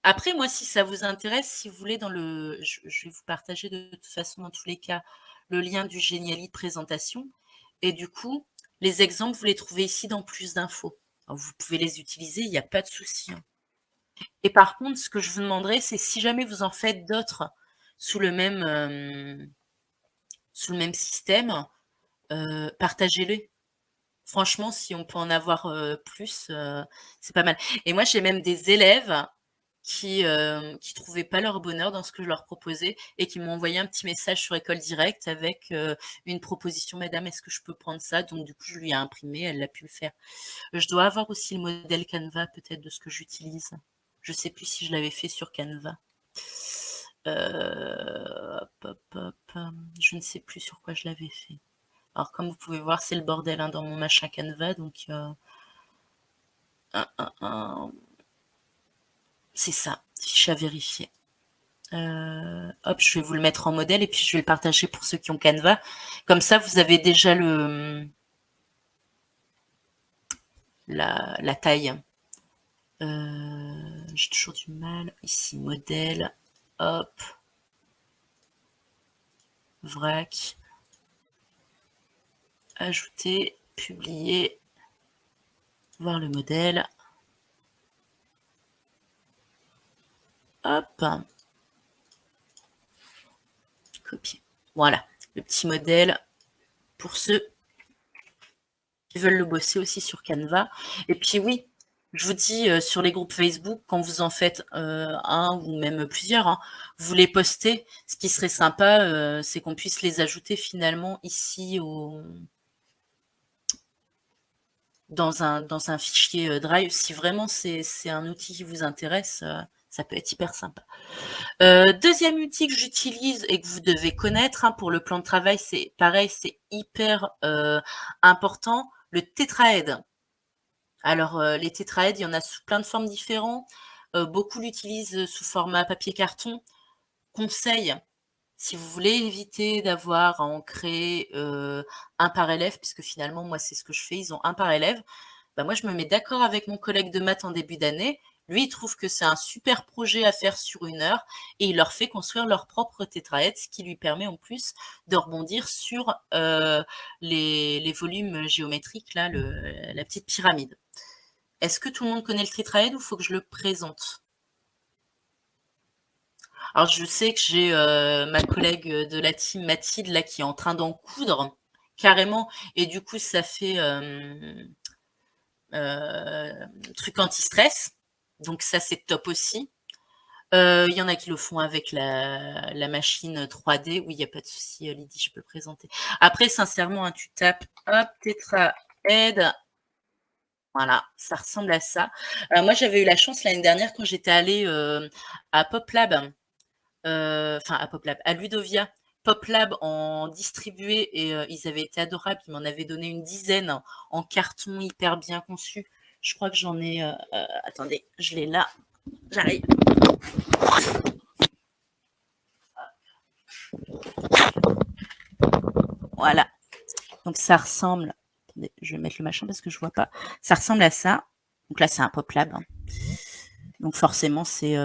Après, moi, si ça vous intéresse, si vous voulez, je vais vous partager de toute façon, dans tous les cas, le lien du Geniali de présentation. Et du coup, les exemples, vous les trouvez ici dans plus d'infos. Alors, vous pouvez les utiliser, il n'y a pas de souci, hein. Et par contre, ce que je vous demanderai, c'est si jamais vous en faites d'autres sous le même système, partagez-les. Franchement, si on peut en avoir plus, c'est pas mal. Et moi, j'ai même des élèves qui trouvaient pas leur bonheur dans ce que je leur proposais et qui m'ont envoyé un petit message sur École Directe avec une proposition. Madame, est-ce que je peux prendre ça? Donc, du coup, je lui ai imprimé, elle a pu le faire. Je dois avoir aussi le modèle Canva, peut-être, de ce que j'utilise. Je sais plus si je l'avais fait sur Canva. Hop, hop, hop. Je ne sais plus sur quoi je l'avais fait. Alors, comme vous pouvez voir, c'est le bordel hein, dans mon machin Canva. Donc, c'est ça, fiche à vérifier. Hop, je vais vous le mettre en modèle et puis je vais le partager pour ceux qui ont Canva. Comme ça, vous avez déjà la taille. J'ai toujours du mal. Ici, modèle. Hop. Vrac. Ajouter, publier. Voir le modèle. Hop. Copier. Voilà, le petit modèle pour ceux qui veulent le bosser aussi sur Canva. Et puis oui, je vous dis sur les groupes Facebook, quand vous en faites un ou même plusieurs, hein, vous les postez. Ce qui serait sympa, c'est qu'on puisse les ajouter finalement ici dans un fichier Drive. Si vraiment c'est un outil qui vous intéresse, ça peut être hyper sympa. Deuxième outil que j'utilise et que vous devez connaître hein, pour le plan de travail, c'est pareil, c'est hyper important, le tétraède. Alors, les tétraèdes, il y en a sous plein de formes différentes. Beaucoup l'utilisent sous format papier-carton. Conseil, si vous voulez éviter d'avoir à en créer un par élève, puisque finalement, moi, c'est ce que je fais, ils ont un par élève, bah, moi, je me mets d'accord avec mon collègue de maths en début d'année. Lui, il trouve que c'est un super projet à faire sur 1 heure et il leur fait construire leur propre tétraède, ce qui lui permet en plus de rebondir sur les volumes géométriques, là, la petite pyramide. Est-ce que tout le monde connaît le tétraède ou faut que je le présente? Alors, je sais que j'ai ma collègue de la team, Mathilde, là, qui est en train d'en coudre carrément et du coup, ça fait truc anti-stress. Donc ça, c'est top aussi. Il y en a qui le font avec la machine 3D. Oui, il n'y a pas de souci, Lydie, je peux présenter. Après, sincèrement, hein, tu tapes, hop, tétraède. Voilà, ça ressemble à ça. Moi, j'avais eu la chance l'année dernière quand j'étais allée à PopLab, enfin à PopLab, à Ludovia. PopLab en distribué et ils avaient été adorables. Ils m'en avaient donné une dizaine en carton hyper bien conçu. Je crois que j'en ai. Attendez, je l'ai là. J'arrive. Voilà. Donc ça ressemble. Attendez, je vais mettre le machin parce que je vois pas. Ça ressemble à ça. Donc là, c'est un PopLab. Hein. Donc forcément, c'est.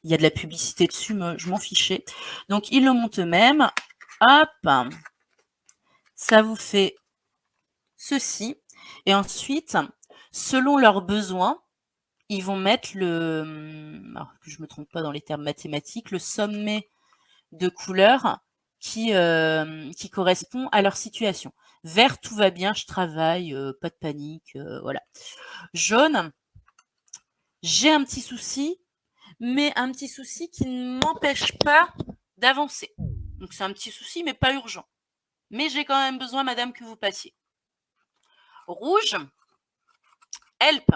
Il y a de la publicité dessus, mais je m'en fichais. Donc ils le montent eux-mêmes. Hop. Ça vous fait ceci. Et ensuite, selon leurs besoins, ils vont mettre alors que je me trompe pas dans les termes mathématiques, le sommet de couleurs qui correspond à leur situation. Vert, tout va bien, je travaille, pas de panique, voilà. Jaune, j'ai un petit souci, mais un petit souci qui ne m'empêche pas d'avancer. Donc c'est un petit souci, mais pas urgent. Mais j'ai quand même besoin, madame, que vous passiez. Rouge, help,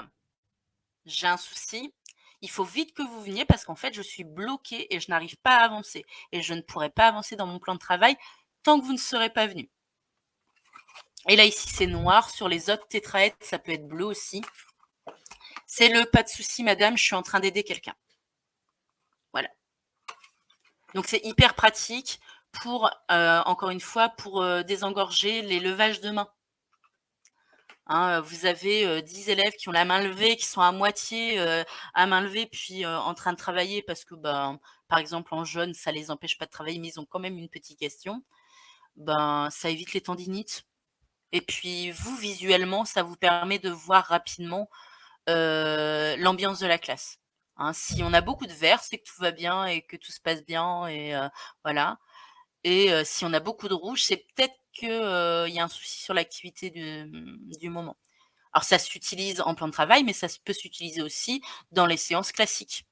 j'ai un souci, il faut vite que vous veniez parce qu'en fait, je suis bloquée et je n'arrive pas à avancer. Et je ne pourrai pas avancer dans mon plan de travail tant que vous ne serez pas venu. Et là, ici, c'est noir. Sur les autres tétraèdes, ça peut être bleu aussi. C'est le pas de souci, madame, je suis en train d'aider quelqu'un. Voilà. Donc, c'est hyper pratique pour, encore une fois, pour désengorger les levages de main. Hein, vous avez 10 élèves qui ont la main levée, qui sont à moitié à main levée, puis en train de travailler parce que, ben, par exemple, en jaune, ça les empêche pas de travailler, mais ils ont quand même une petite question. Ben, ça évite les tendinites. Et puis vous, visuellement, ça vous permet de voir rapidement l'ambiance de la classe. Hein, si on a beaucoup de verts, c'est que tout va bien et que tout se passe bien et voilà. Et si on a beaucoup de rouge, c'est peut-être qu'il y a un souci sur l'activité du moment. Alors ça s'utilise en plan de travail, mais ça peut s'utiliser aussi dans les séances classiques.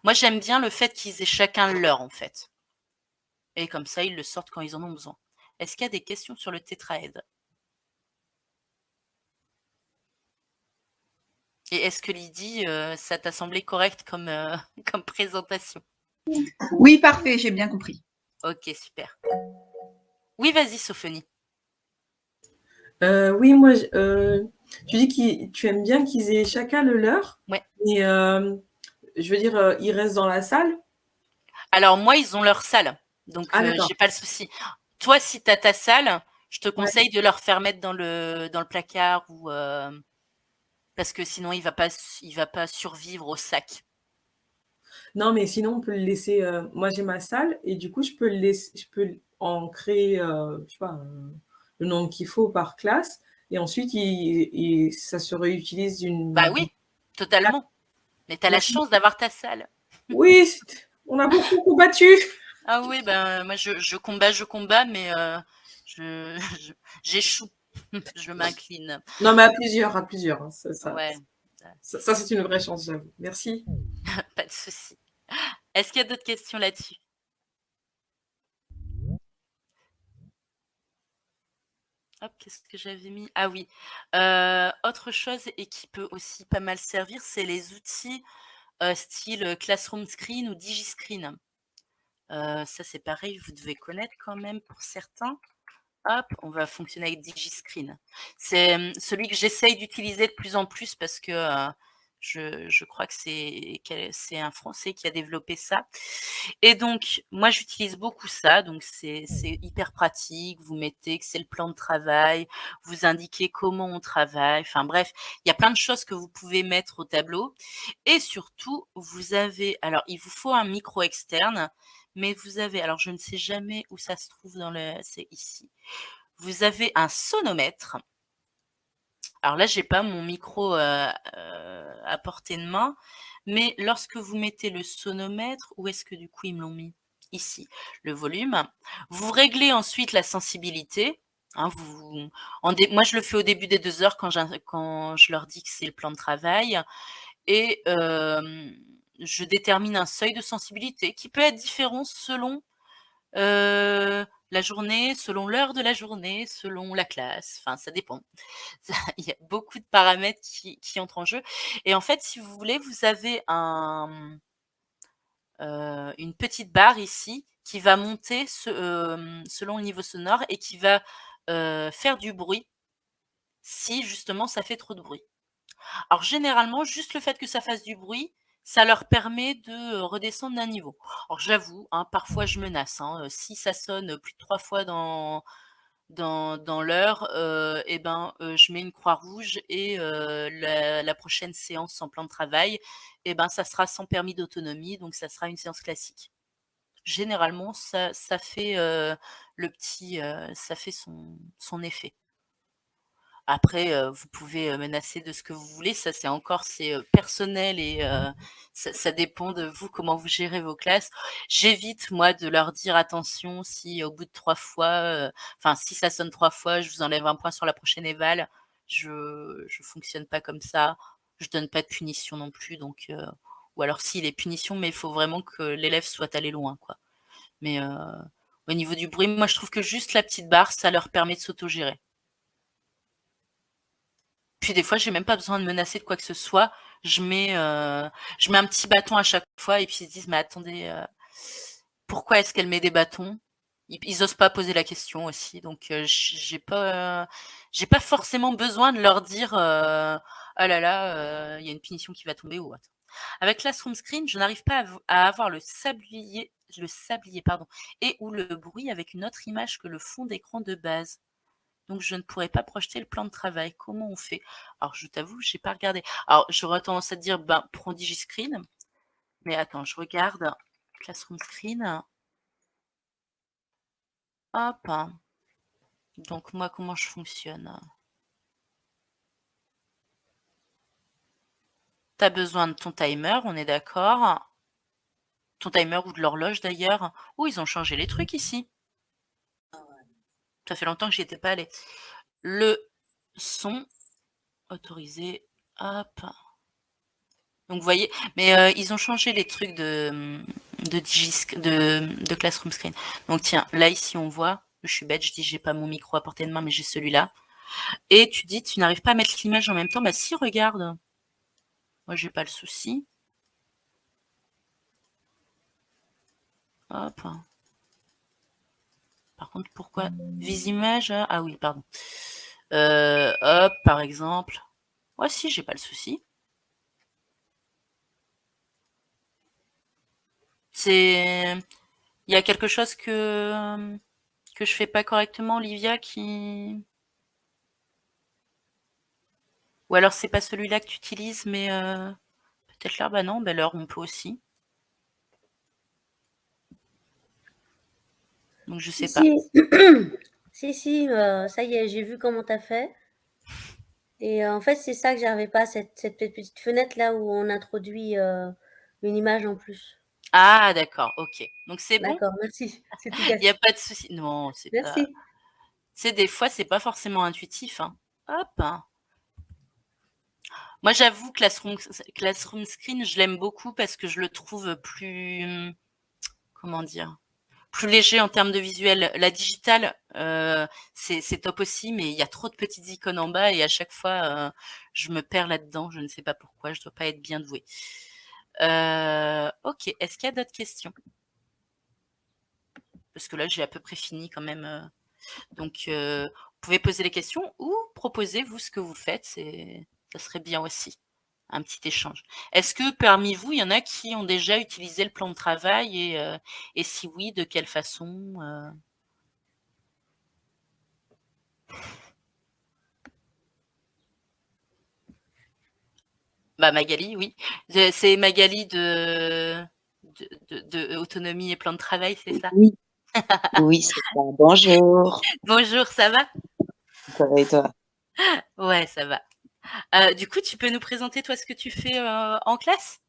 Moi, j'aime bien le fait qu'ils aient chacun leur, en fait. Et comme ça, ils le sortent quand ils en ont besoin. Est-ce qu'il y a des questions sur le tétraèdre? Et est-ce que Lydie, ça t'a semblé correct comme, comme présentation? Oui, parfait, j'ai bien compris. Ok, super. Oui, vas-y, Sophonie. Oui, moi, tu dis que tu aimes bien qu'ils aient chacun le leur. Ouais. Et je veux dire, ils restent dans la salle. Alors moi, ils ont leur salle, donc Ah, d'accord. j'ai pas le souci. Toi, si tu as ta salle, je te Ouais. conseille de leur faire mettre dans le placard ou parce que sinon il va pas survivre au sac. Non, mais sinon, on peut le laisser. Moi, j'ai ma salle et du coup, je peux le laisser, je peux en créer, je sais pas, le nombre qu'il faut par classe. Et ensuite, ça se réutilise Bah oui, totalement. Mais tu as la Merci. chance d'avoir ta salle. Oui, on a beaucoup combattu. Ah oui, ben moi je combats, mais j'échoue. Je m'incline. Non, mais à plusieurs. Hein, Ouais, ça, c'est une vraie chance, j'avoue. Merci. pas de souci. Est-ce qu'il y a d'autres questions là-dessus? Hop, qu'est-ce que j'avais mis? Ah oui. Autre chose et qui peut aussi pas mal servir, c'est les outils style Classroom Screen ou DigiScreen. Ça, c'est pareil, vous devez connaître quand même pour certains. Hop, on va fonctionner avec DigiScreen. C'est celui que j'essaye d'utiliser de plus en plus parce que je crois que c'est un Français qui a développé ça. Et donc, moi, j'utilise beaucoup ça. Donc, c'est hyper pratique. Vous mettez que c'est le plan de travail, vous indiquez comment on travaille. Enfin bref, il y a plein de choses que vous pouvez mettre au tableau. Et surtout, vous avez, alors il vous faut un micro externe, mais vous avez, alors je ne sais jamais où ça se trouve c'est ici. Vous avez un sonomètre. Alors là, j'ai pas mon micro à portée de main, mais lorsque vous mettez le sonomètre, où est-ce que du coup ils me l'ont mis? Ici, le volume. Vous réglez ensuite la sensibilité. Hein, moi, je le fais au début des 2 heures quand je leur dis que c'est le plan de travail. Et je détermine un seuil de sensibilité qui peut être différent selon la journée, selon l'heure de la journée, selon la classe, enfin ça dépend. Il y a beaucoup de paramètres qui entrent en jeu et en fait, si vous voulez, vous avez une petite barre ici qui va monter selon le niveau sonore et qui va, faire du bruit si justement ça fait trop de bruit. Alors généralement, juste le fait que ça fasse du bruit, ça leur permet de redescendre d'un niveau. Alors j'avoue, hein, parfois je menace, hein, si ça sonne plus de 3 fois dans l'heure, et ben, je mets une croix rouge et la prochaine séance en plan de travail, et ben, ça sera sans permis d'autonomie, donc ça sera une séance classique. Généralement, ça fait, ça fait son effet. Après, vous pouvez, menacer de ce que vous voulez, ça c'est personnel et ça dépend de vous, comment vous gérez vos classes. J'évite moi de leur dire: «Attention, si au bout de 3 fois, enfin si ça sonne 3 fois, je vous enlève 1 point sur la prochaine éval». Je fonctionne pas comme ça. Je donne pas de punition non plus donc ou alors si, les punitions, mais il faut vraiment que l'élève soit allé loin, quoi. Mais au niveau du bruit, moi je trouve que juste la petite barre, ça leur permet de s'autogérer. Puis des fois, j'ai même pas besoin de menacer de quoi que ce soit. Je mets un petit bâton à chaque fois et puis ils se disent: «Mais attendez, pourquoi est-ce qu'elle met des bâtons?» Ils osent pas poser la question aussi, donc j'ai pas forcément besoin de leur dire, «Oh là là, il y a une punition qui va tomber» ou autre. Avec Classroom Screen, je n'arrive pas à avoir le sablier pardon et ou le bruit avec une autre image que le fond d'écran de base. donc je ne pourrais pas projeter le plan de travail. Comment on fait? Alors, je t'avoue, j'ai pas regardé. Alors, j'aurais tendance à te dire, ben, prends DigiScreen. Mais attends, je regarde. Classroom Screen. Hop. Donc, moi, comment je fonctionne? Tu as besoin de ton timer, on est d'accord. Ton timer ou de l'horloge d'ailleurs. Oh, ils ont changé les trucs ici. Ça fait longtemps que j'y étais pas allée. Le son autorisé. Hop. Donc vous voyez, mais ils ont changé les trucs de Classroom Screen. Donc tiens, là ici on voit, je suis bête, je dis j'ai pas mon micro à portée de main, mais j'ai celui-là. Et tu dis tu n'arrives pas à mettre l'image en même temps. Bah si, regarde. Moi j'ai pas le souci. Hop. Par contre, pourquoi vise image? Ah oui, pardon. Hop, par exemple. Ouais, si, j'ai pas le souci. C'est, il y a quelque chose que je fais pas correctement, Olivia, qui, ou alors c'est pas celui-là que tu utilises, mais peut-être l'heure. Bah non, bah l'heure on peut aussi. Donc je sais pas. Si, ça y est, j'ai vu comment tu as fait. Et en fait, c'est ça que j'arrivais pas, cette petite fenêtre là où on introduit une image en plus. Ah d'accord, ok. Donc c'est bon. D'accord, merci. C'est Il n'y a efficace. pas de souci. Non, c'est pas. Merci. Tu sais, des fois c'est pas forcément intuitif. Hein. Hop. Moi, j'avoue que Classroom Screen, je l'aime beaucoup parce que je le trouve plus, comment dire, plus léger en termes de visuel. La digitale, c'est top aussi, mais il y a trop de petites icônes en bas et à chaque fois, je me perds là-dedans. Je ne sais pas pourquoi, je dois pas être bien douée. Ok, est-ce qu'il y a d'autres questions? Parce que là, j'ai à peu près fini quand même. Donc, vous pouvez poser les questions ou proposer, vous, ce que vous faites. Ça serait bien aussi. Un petit échange. Est-ce que parmi vous, il y en a qui ont déjà utilisé le plan de travail et si oui, de quelle façon Bah Magali, oui. C'est Magali de autonomie et plan de travail, c'est ça? Oui, oui, c'est ça. Bonjour. Bonjour, ça va? Ça va et toi? Ouais, ça va. Du coup, tu peux nous présenter toi ce que tu fais en classe?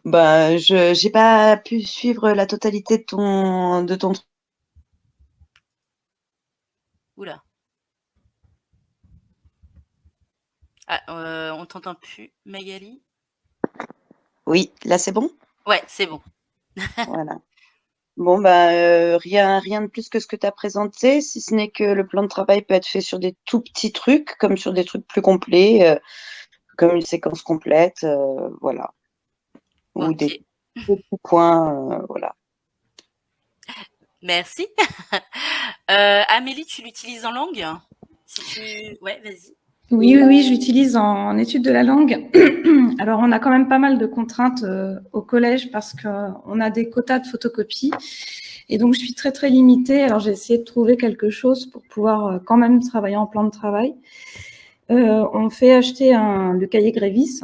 Bah, j'ai pas pu suivre la totalité de ton truc. Oula. Ah, on t'entend plus, Magali? Oui, là c'est bon? Ouais, c'est bon. Voilà. Bon, bah, rien de plus que ce que tu as présenté, si ce n'est que le plan de travail peut être fait sur des tout petits trucs, comme sur des trucs plus complets, comme une séquence complète, voilà. Ou des Ok, petits points, voilà. merci. Amélie, tu l'utilises en langue? Ouais, vas-y. Oui, je l'utilise en étude de la langue. Alors, on a quand même pas mal de contraintes au collège parce qu'on a des quotas de photocopie. Et donc, je suis très, très limitée. Alors, j'ai essayé de trouver quelque chose pour pouvoir quand même travailler en plan de travail. On fait acheter le cahier Grévis.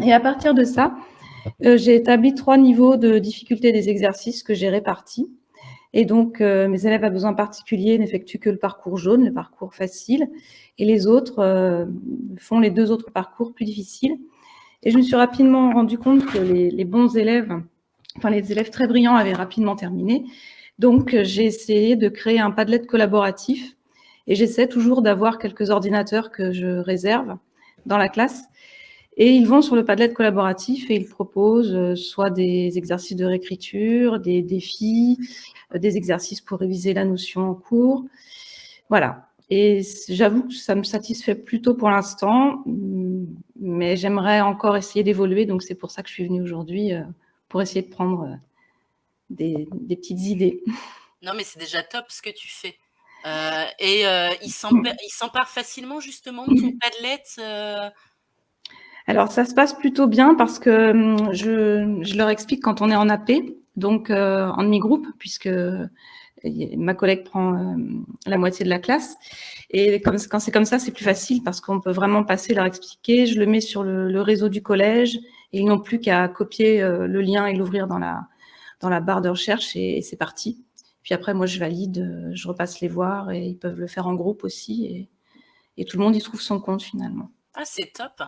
Et à partir de ça, j'ai établi 3 niveaux de difficulté des exercices que j'ai répartis. Et donc, mes élèves à besoins particuliers n'effectuent que le parcours jaune, le parcours facile, et les autres font les 2 autres parcours plus difficiles. Et je me suis rapidement rendu compte que les bons élèves, enfin les élèves très brillants avaient rapidement terminé. Donc, j'ai essayé de créer un Padlet collaboratif et j'essaie toujours d'avoir quelques ordinateurs que je réserve dans la classe. Et ils vont sur le Padlet collaboratif et ils proposent soit des exercices de réécriture, des défis, des exercices pour réviser la notion en cours. Voilà. Et j'avoue que ça me satisfait plutôt pour l'instant, mais j'aimerais encore essayer d'évoluer. Donc, c'est pour ça que je suis venue aujourd'hui, pour essayer de prendre des petites idées. Non, mais c'est déjà top ce que tu fais. Il s'empare facilement justement de ton Padlet. Alors, ça se passe plutôt bien parce que je leur explique quand on est en AP, donc en demi-groupe, puisque ma collègue prend la moitié de la classe. Et quand c'est comme ça, c'est plus facile parce qu'on peut vraiment passer, leur expliquer. Je le mets sur le réseau du collège et ils n'ont plus qu'à copier le lien et l'ouvrir dans la barre de recherche et c'est parti. Puis après, moi, je valide, je repasse les voir et ils peuvent le faire en groupe aussi et tout le monde y trouve son compte finalement. Ah, c'est top.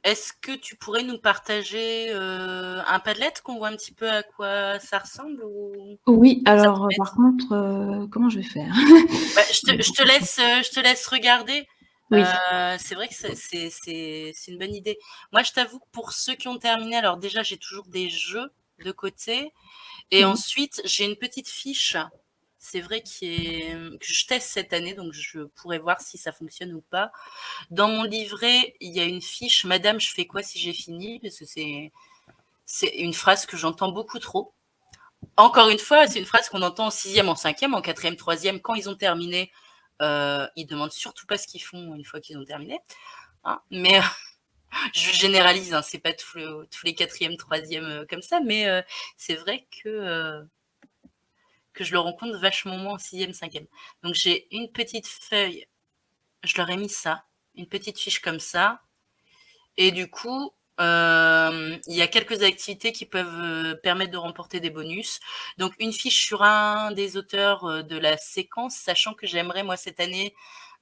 Est-ce que tu pourrais nous partager un Padlet qu'on voit un petit peu à quoi ça ressemble ou Oui, ça alors t'embête? par contre, comment je vais faire? Bah, je te laisse regarder. Oui. C'est vrai que c'est une bonne idée. Moi, je t'avoue que pour ceux qui ont terminé, alors déjà, j'ai toujours des jeux de côté. Et ensuite, j'ai une petite fiche, c'est vrai, que je teste cette année, donc je pourrais voir si ça fonctionne ou pas. Dans mon livret, il y a une fiche « Madame, je fais quoi si j'ai fini ?» parce que c'est une phrase que j'entends beaucoup trop. Encore une fois, c'est une phrase qu'on entend en 6e, en 5e, en 4e, 3e. Quand ils ont terminé, ils demandent surtout pas ce qu'ils font une fois qu'ils ont terminé. Hein, mais je généralise, hein, c'est pas tous les 4e, 3e comme ça, mais c'est vrai que je le rencontre vachement moins en 6e, 5e. Donc j'ai une petite feuille, je leur ai mis ça, une petite fiche comme ça. Et du coup, il y a quelques activités qui peuvent permettre de remporter des bonus. Donc une fiche sur un des auteurs de la séquence, sachant que j'aimerais moi cette année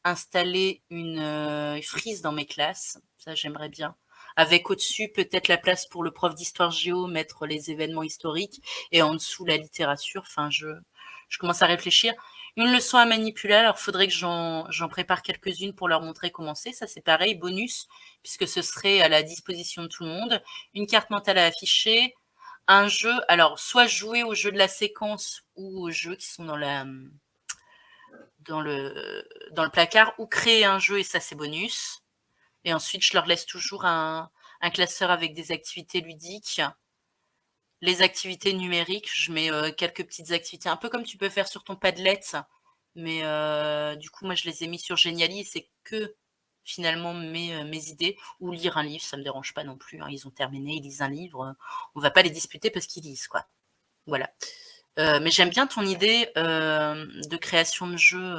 installer une frise dans mes classes. Ça, j'aimerais bien. Avec au-dessus, peut-être la place pour le prof d'histoire géo, mettre les événements historiques et en dessous la littérature. Enfin, je commence à réfléchir. Une leçon à manipuler, alors il faudrait que j'en prépare quelques-unes pour leur montrer comment c'est. Ça, c'est pareil, bonus, puisque ce serait à la disposition de tout le monde. Une carte mentale à afficher, un jeu, alors soit jouer aux jeux de la séquence ou aux jeux qui sont dans le placard, ou créer un jeu, et ça, c'est bonus. Et ensuite, je leur laisse toujours un classeur avec des activités ludiques. Les activités numériques, je mets quelques petites activités, un peu comme tu peux faire sur ton Padlet, mais du coup, moi, je les ai mis sur Geniali et c'est que finalement mes idées, ou lire un livre, ça me dérange pas non plus. Hein, ils ont terminé, ils lisent un livre, on va pas les disputer parce qu'ils lisent, quoi. Voilà. Mais j'aime bien ton idée de création de jeu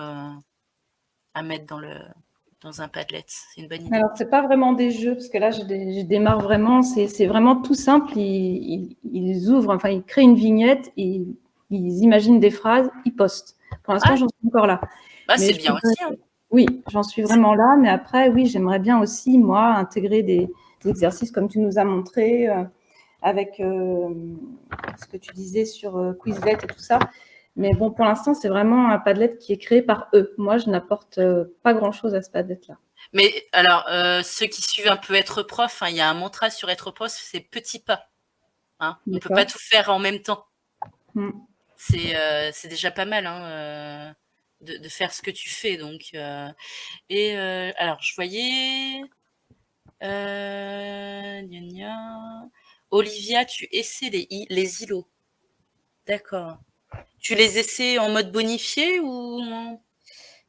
à mettre dans un Padlet. C'est une bonne idée. Alors, c'est pas vraiment des jeux, parce que là, je démarre vraiment, c'est vraiment tout simple. Ils ouvrent, enfin, ils créent une vignette, ils imaginent des phrases, ils postent. Pour l'instant, j'en suis encore là. Bah, Mais c'est bien aussi. Hein. Oui, j'en suis vraiment là, mais après, oui, j'aimerais bien aussi, moi, intégrer des exercices comme tu nous as montré, avec ce que tu disais sur Quizlet et tout ça. Mais bon, pour l'instant, c'est vraiment un Padlet qui est créé par eux. Moi, je n'apporte pas grand-chose à ce Padlet-là. Mais alors, ceux qui suivent un peu Être Prof, hein, il y a un mantra sur Être Prof, c'est petits pas. Hein. On ne peut pas tout faire en même temps. C'est déjà pas mal hein, de faire ce que tu fais. Donc, alors, je voyais... Olivia, tu essaies les îlots. D'accord. Tu les essaies en mode bonifié ou...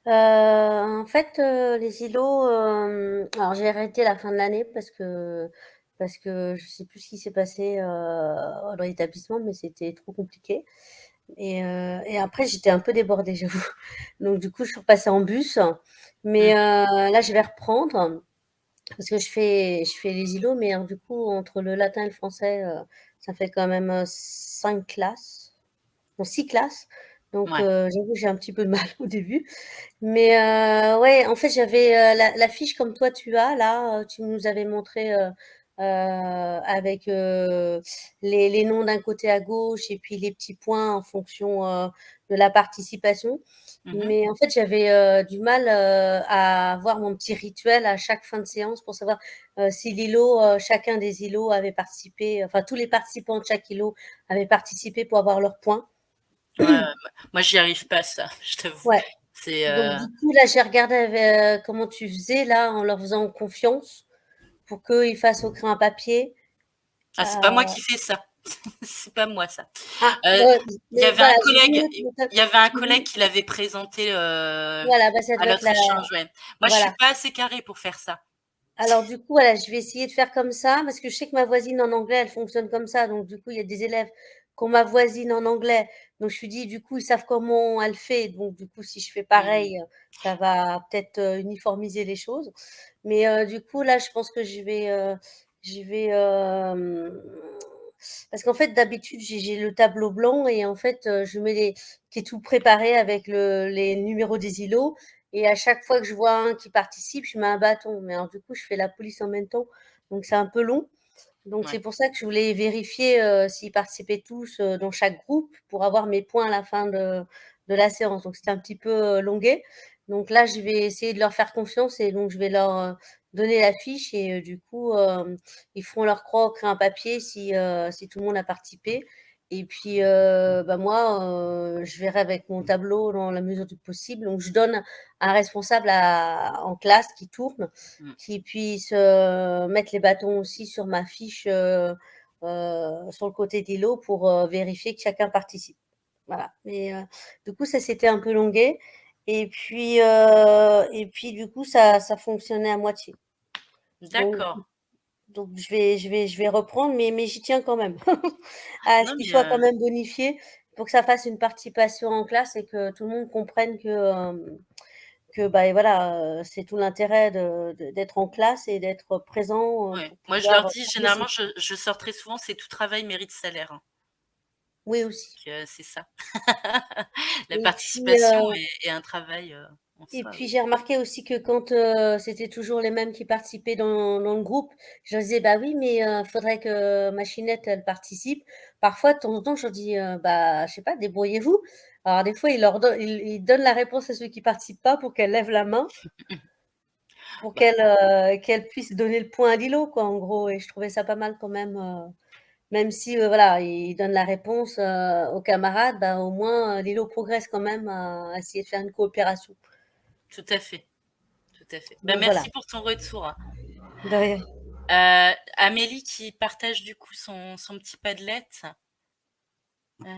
En fait, les îlots, alors j'ai arrêté la fin de l'année parce que je sais plus ce qui s'est passé dans l'établissement, mais c'était trop compliqué. Et après, j'étais un peu débordée, j'avoue. Donc du coup, je suis repassée en bus. Mais là, je vais reprendre parce que je fais les îlots, mais alors, du coup, entre le latin et le français, ça fait quand même 5 classes, non 6 classes. Donc j'avoue, j'ai un petit peu de mal au début. Mais ouais, en fait, j'avais la fiche comme toi tu as là, tu nous avais montré avec les noms d'un côté à gauche et puis les petits points en fonction de la participation. Mais en fait, j'avais du mal à avoir mon petit rituel à chaque fin de séance pour savoir si chacun des îlots avait participé, enfin tous les participants de chaque îlot avaient participé pour avoir leurs points. Ouais, moi, j'y arrive pas, ça, je t'avoue. Ouais. Donc, du coup, là, j'ai regardé comment tu faisais, là, en leur faisant confiance pour qu'ils fassent au crayon à papier. Ah, c'est pas moi qui fais ça. C'est pas moi, ça. Ah, Il y avait un collègue qui l'avait présenté voilà, bah, ça à doit être notre échange. Ouais. Moi, je suis pas assez carrée pour faire ça. Alors, du coup, voilà, je vais essayer de faire comme ça parce que je sais que ma voisine en anglais, elle fonctionne comme ça. Donc, du coup, il y a des élèves qui ont ma voisine en anglais. Donc je lui dis: «Du coup, ils savent comment elle fait, donc du coup, si je fais Mmh. pareil, ça va peut-être, uniformiser les choses». Mais du coup, là, je pense que je vais, parce qu'en fait, d'habitude, j'ai le tableau blanc et en fait, je mets qui est tout préparé avec les numéros des îlots et à chaque fois que je vois un qui participe, je mets un bâton. Mais alors du coup, je fais la police en même temps, donc c'est un peu long. Donc Ouais. c'est pour ça que je voulais vérifier, s'ils participaient tous, dans chaque groupe pour avoir mes points à la fin de la séance. Donc c'était un petit peu, longuet. Donc là, je vais essayer de leur faire confiance et donc je vais leur, donner la fiche et du coup, ils feront leur croix au crayon papier si tout le monde a participé et puis, bah, moi, je verrai avec mon tableau dans la mesure du possible. Donc je donne un responsable en classe qui tourne Mmh. qui puisse, mettre les bâtons aussi sur ma fiche, sur le côté des lots pour, vérifier que chacun participe. Voilà, mais du coup, ça s'était un peu longué et puis du coup, ça fonctionnait à moitié. Donc D'accord. donc je vais reprendre, mais j'y tiens quand même à ce Non, qu'il mais soit quand même bonifié pour que ça fasse une participation en classe et que tout le monde comprenne que, bah, et voilà, c'est tout l'intérêt d'être en classe et d'être présent, ouais. pour Moi, je leur pouvoir dis progresser. généralement, je sors très souvent, c'est tout travail mérite salaire, hein. Oui aussi. C'est ça. La Et puis, participation est un travail, en et soi, puis oui. j'ai remarqué aussi que quand, c'était toujours les mêmes qui participaient dans le groupe, je leur disais: «Bah oui, mais faudrait que Machinette, elle participe». Parfois, de temps en temps, je leur dis: «Bah, je sais pas, débrouillez-vous». Alors des fois, ils donnent la réponse à ceux qui participent pas pour qu'elle lève la main, pour Bah, qu'elle puisse donner le point à l'îlot, quoi, en gros et je trouvais ça pas mal quand même, même si, voilà, ils donnent la réponse, aux camarades, bah, au moins, l'îlot progresse quand même à essayer de faire une coopération. tout à fait, tout à fait. Bah, Donc voilà, merci pour ton retour, hein. de rien. Amélie qui partage du coup son petit Padlet. Heu,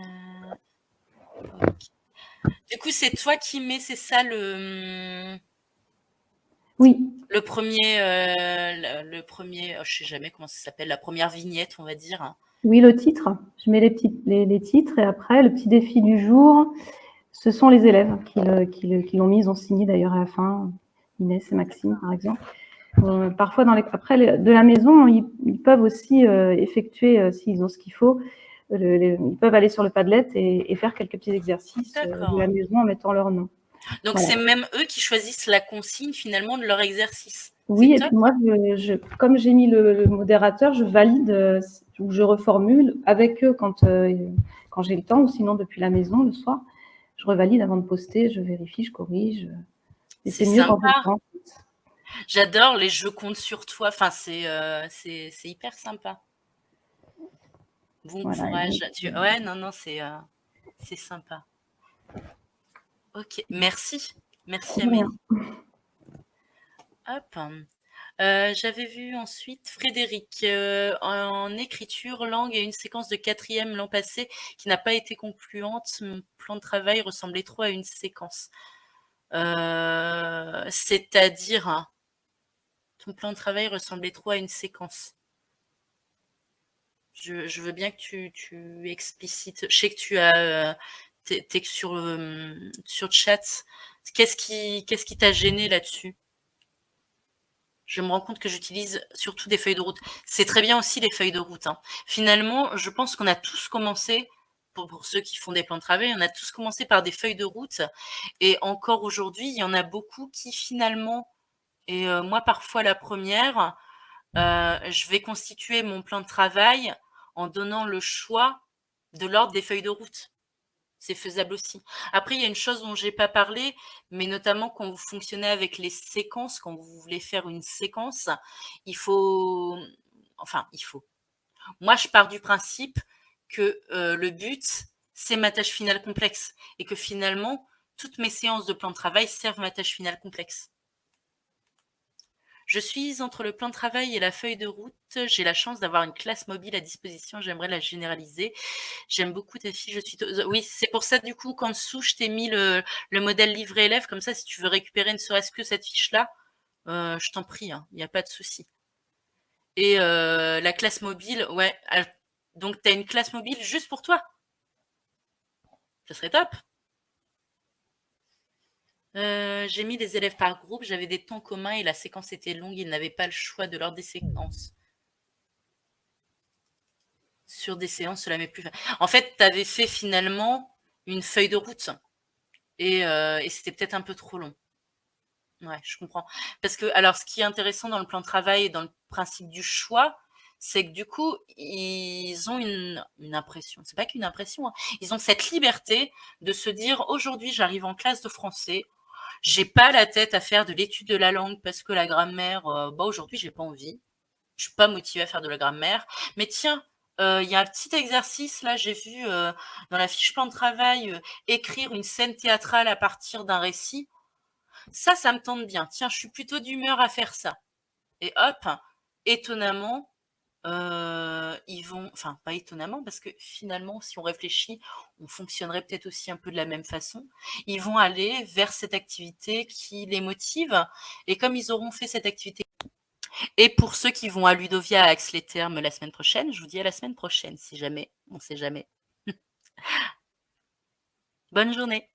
OK. Du coup, c'est toi qui mets, c'est ça Oui, le premier, le 1er, je sais jamais comment ça s'appelle, la première vignette, on va dire? oui, le titre. Je mets les titres et après, le petit défi du jour, ce sont les élèves qui l'ont mis. Ils ont signé d'ailleurs à la fin, Inès et Maxime, par exemple. Parfois, après, de la maison, ils peuvent aussi effectuer, s'ils ont ce qu'il faut, ils peuvent aller sur le Padlet et faire quelques petits exercices de la D'accord. maison en mettant leur nom. Donc Voilà. c'est même eux qui choisissent la consigne finalement de leur exercice. Oui, C'est et top. puis moi, comme j'ai mis le modérateur, je valide ou je reformule avec eux quand j'ai le temps, ou sinon depuis la maison le soir. Je revalide avant de poster, je vérifie, je corrige. Et C'est c'est mieux quand j'ai le sympa. temps. J'adore les «je compte sur toi», enfin c'est hyper sympa. Bon Voilà, et courage. donc, Ouais, non, c'est sympa. OK, merci. Merci de rien. Amélie. Hop. J'avais vu ensuite Frédéric, en écriture, langue et une séquence de 4e l'an passé qui n'a pas été concluante. Mon plan de travail ressemblait trop à une séquence. C'est-à-dire, hein, ton plan de travail ressemblait trop à une séquence. Je veux bien que tu explicites. Je sais que tu as, t'es que sur chat. Qu'est-ce qui t'a gêné là-dessus? Je me rends compte que j'utilise surtout des feuilles de route. C'est très bien aussi les feuilles de route, hein. Finalement, je pense qu'on a tous commencé, pour ceux qui font des plans de travail, on a tous commencé par des feuilles de route. Et encore aujourd'hui, il y en a beaucoup qui finalement, et moi parfois la première, je vais constituer mon plan de travail en donnant le choix de l'ordre des feuilles de route. C'est faisable aussi. Après, il y a une chose dont j'ai pas parlé, mais notamment quand vous fonctionnez avec les séquences, quand vous voulez faire une séquence, il faut, enfin, il faut. Moi, je pars du principe que le but, c'est ma tâche finale complexe et que finalement, toutes mes séances de plan de travail servent ma tâche finale complexe. Je suis entre le plan de travail et la feuille de route. J'ai la chance d'avoir une classe mobile à disposition. J'aimerais la généraliser. J'aime beaucoup ta fille. Oui, c'est pour ça, du coup, qu'en dessous, je t'ai mis le modèle livret élève. Comme ça, si tu veux récupérer ne serait-ce que cette fiche-là, je t'en prie, hein, il n'y a pas de souci. Et la classe mobile, ouais. Donc, tu as une classe mobile juste pour toi? Ce serait top. J'ai mis des élèves par groupe, j'avais des temps communs et la séquence était longue, ils n'avaient pas le choix de l'ordre des séquences. Sur des séances, cela m'est plus... En fait, tu avais fait finalement une feuille de route et c'était peut-être un peu trop long. Ouais, je comprends. Parce que, alors, ce qui est intéressant dans le plan de travail et dans le principe du choix, c'est que du coup, ils ont une impression. C'est pas qu'une impression, hein. Ils ont cette liberté de se dire, aujourd'hui, j'arrive en classe de français, j'ai pas la tête à faire de l'étude de la langue parce que la grammaire, aujourd'hui, j'ai pas envie. Je suis pas motivée à faire de la grammaire. Mais tiens, il y a un petit exercice, là, j'ai vu dans la fiche plan de travail, écrire une scène théâtrale à partir d'un récit. Ça me tente bien. Tiens, je suis plutôt d'humeur à faire ça. Et hop, étonnamment, ils vont, enfin pas étonnamment, parce que finalement, si on réfléchit, on fonctionnerait peut-être aussi un peu de la même façon. Ils vont aller vers cette activité qui les motive. Et comme ils auront fait cette activité, et pour ceux qui vont à Ludovia à Aix-les-Thermes la semaine prochaine, je vous dis à la semaine prochaine, si jamais, on ne sait jamais. Bonne journée.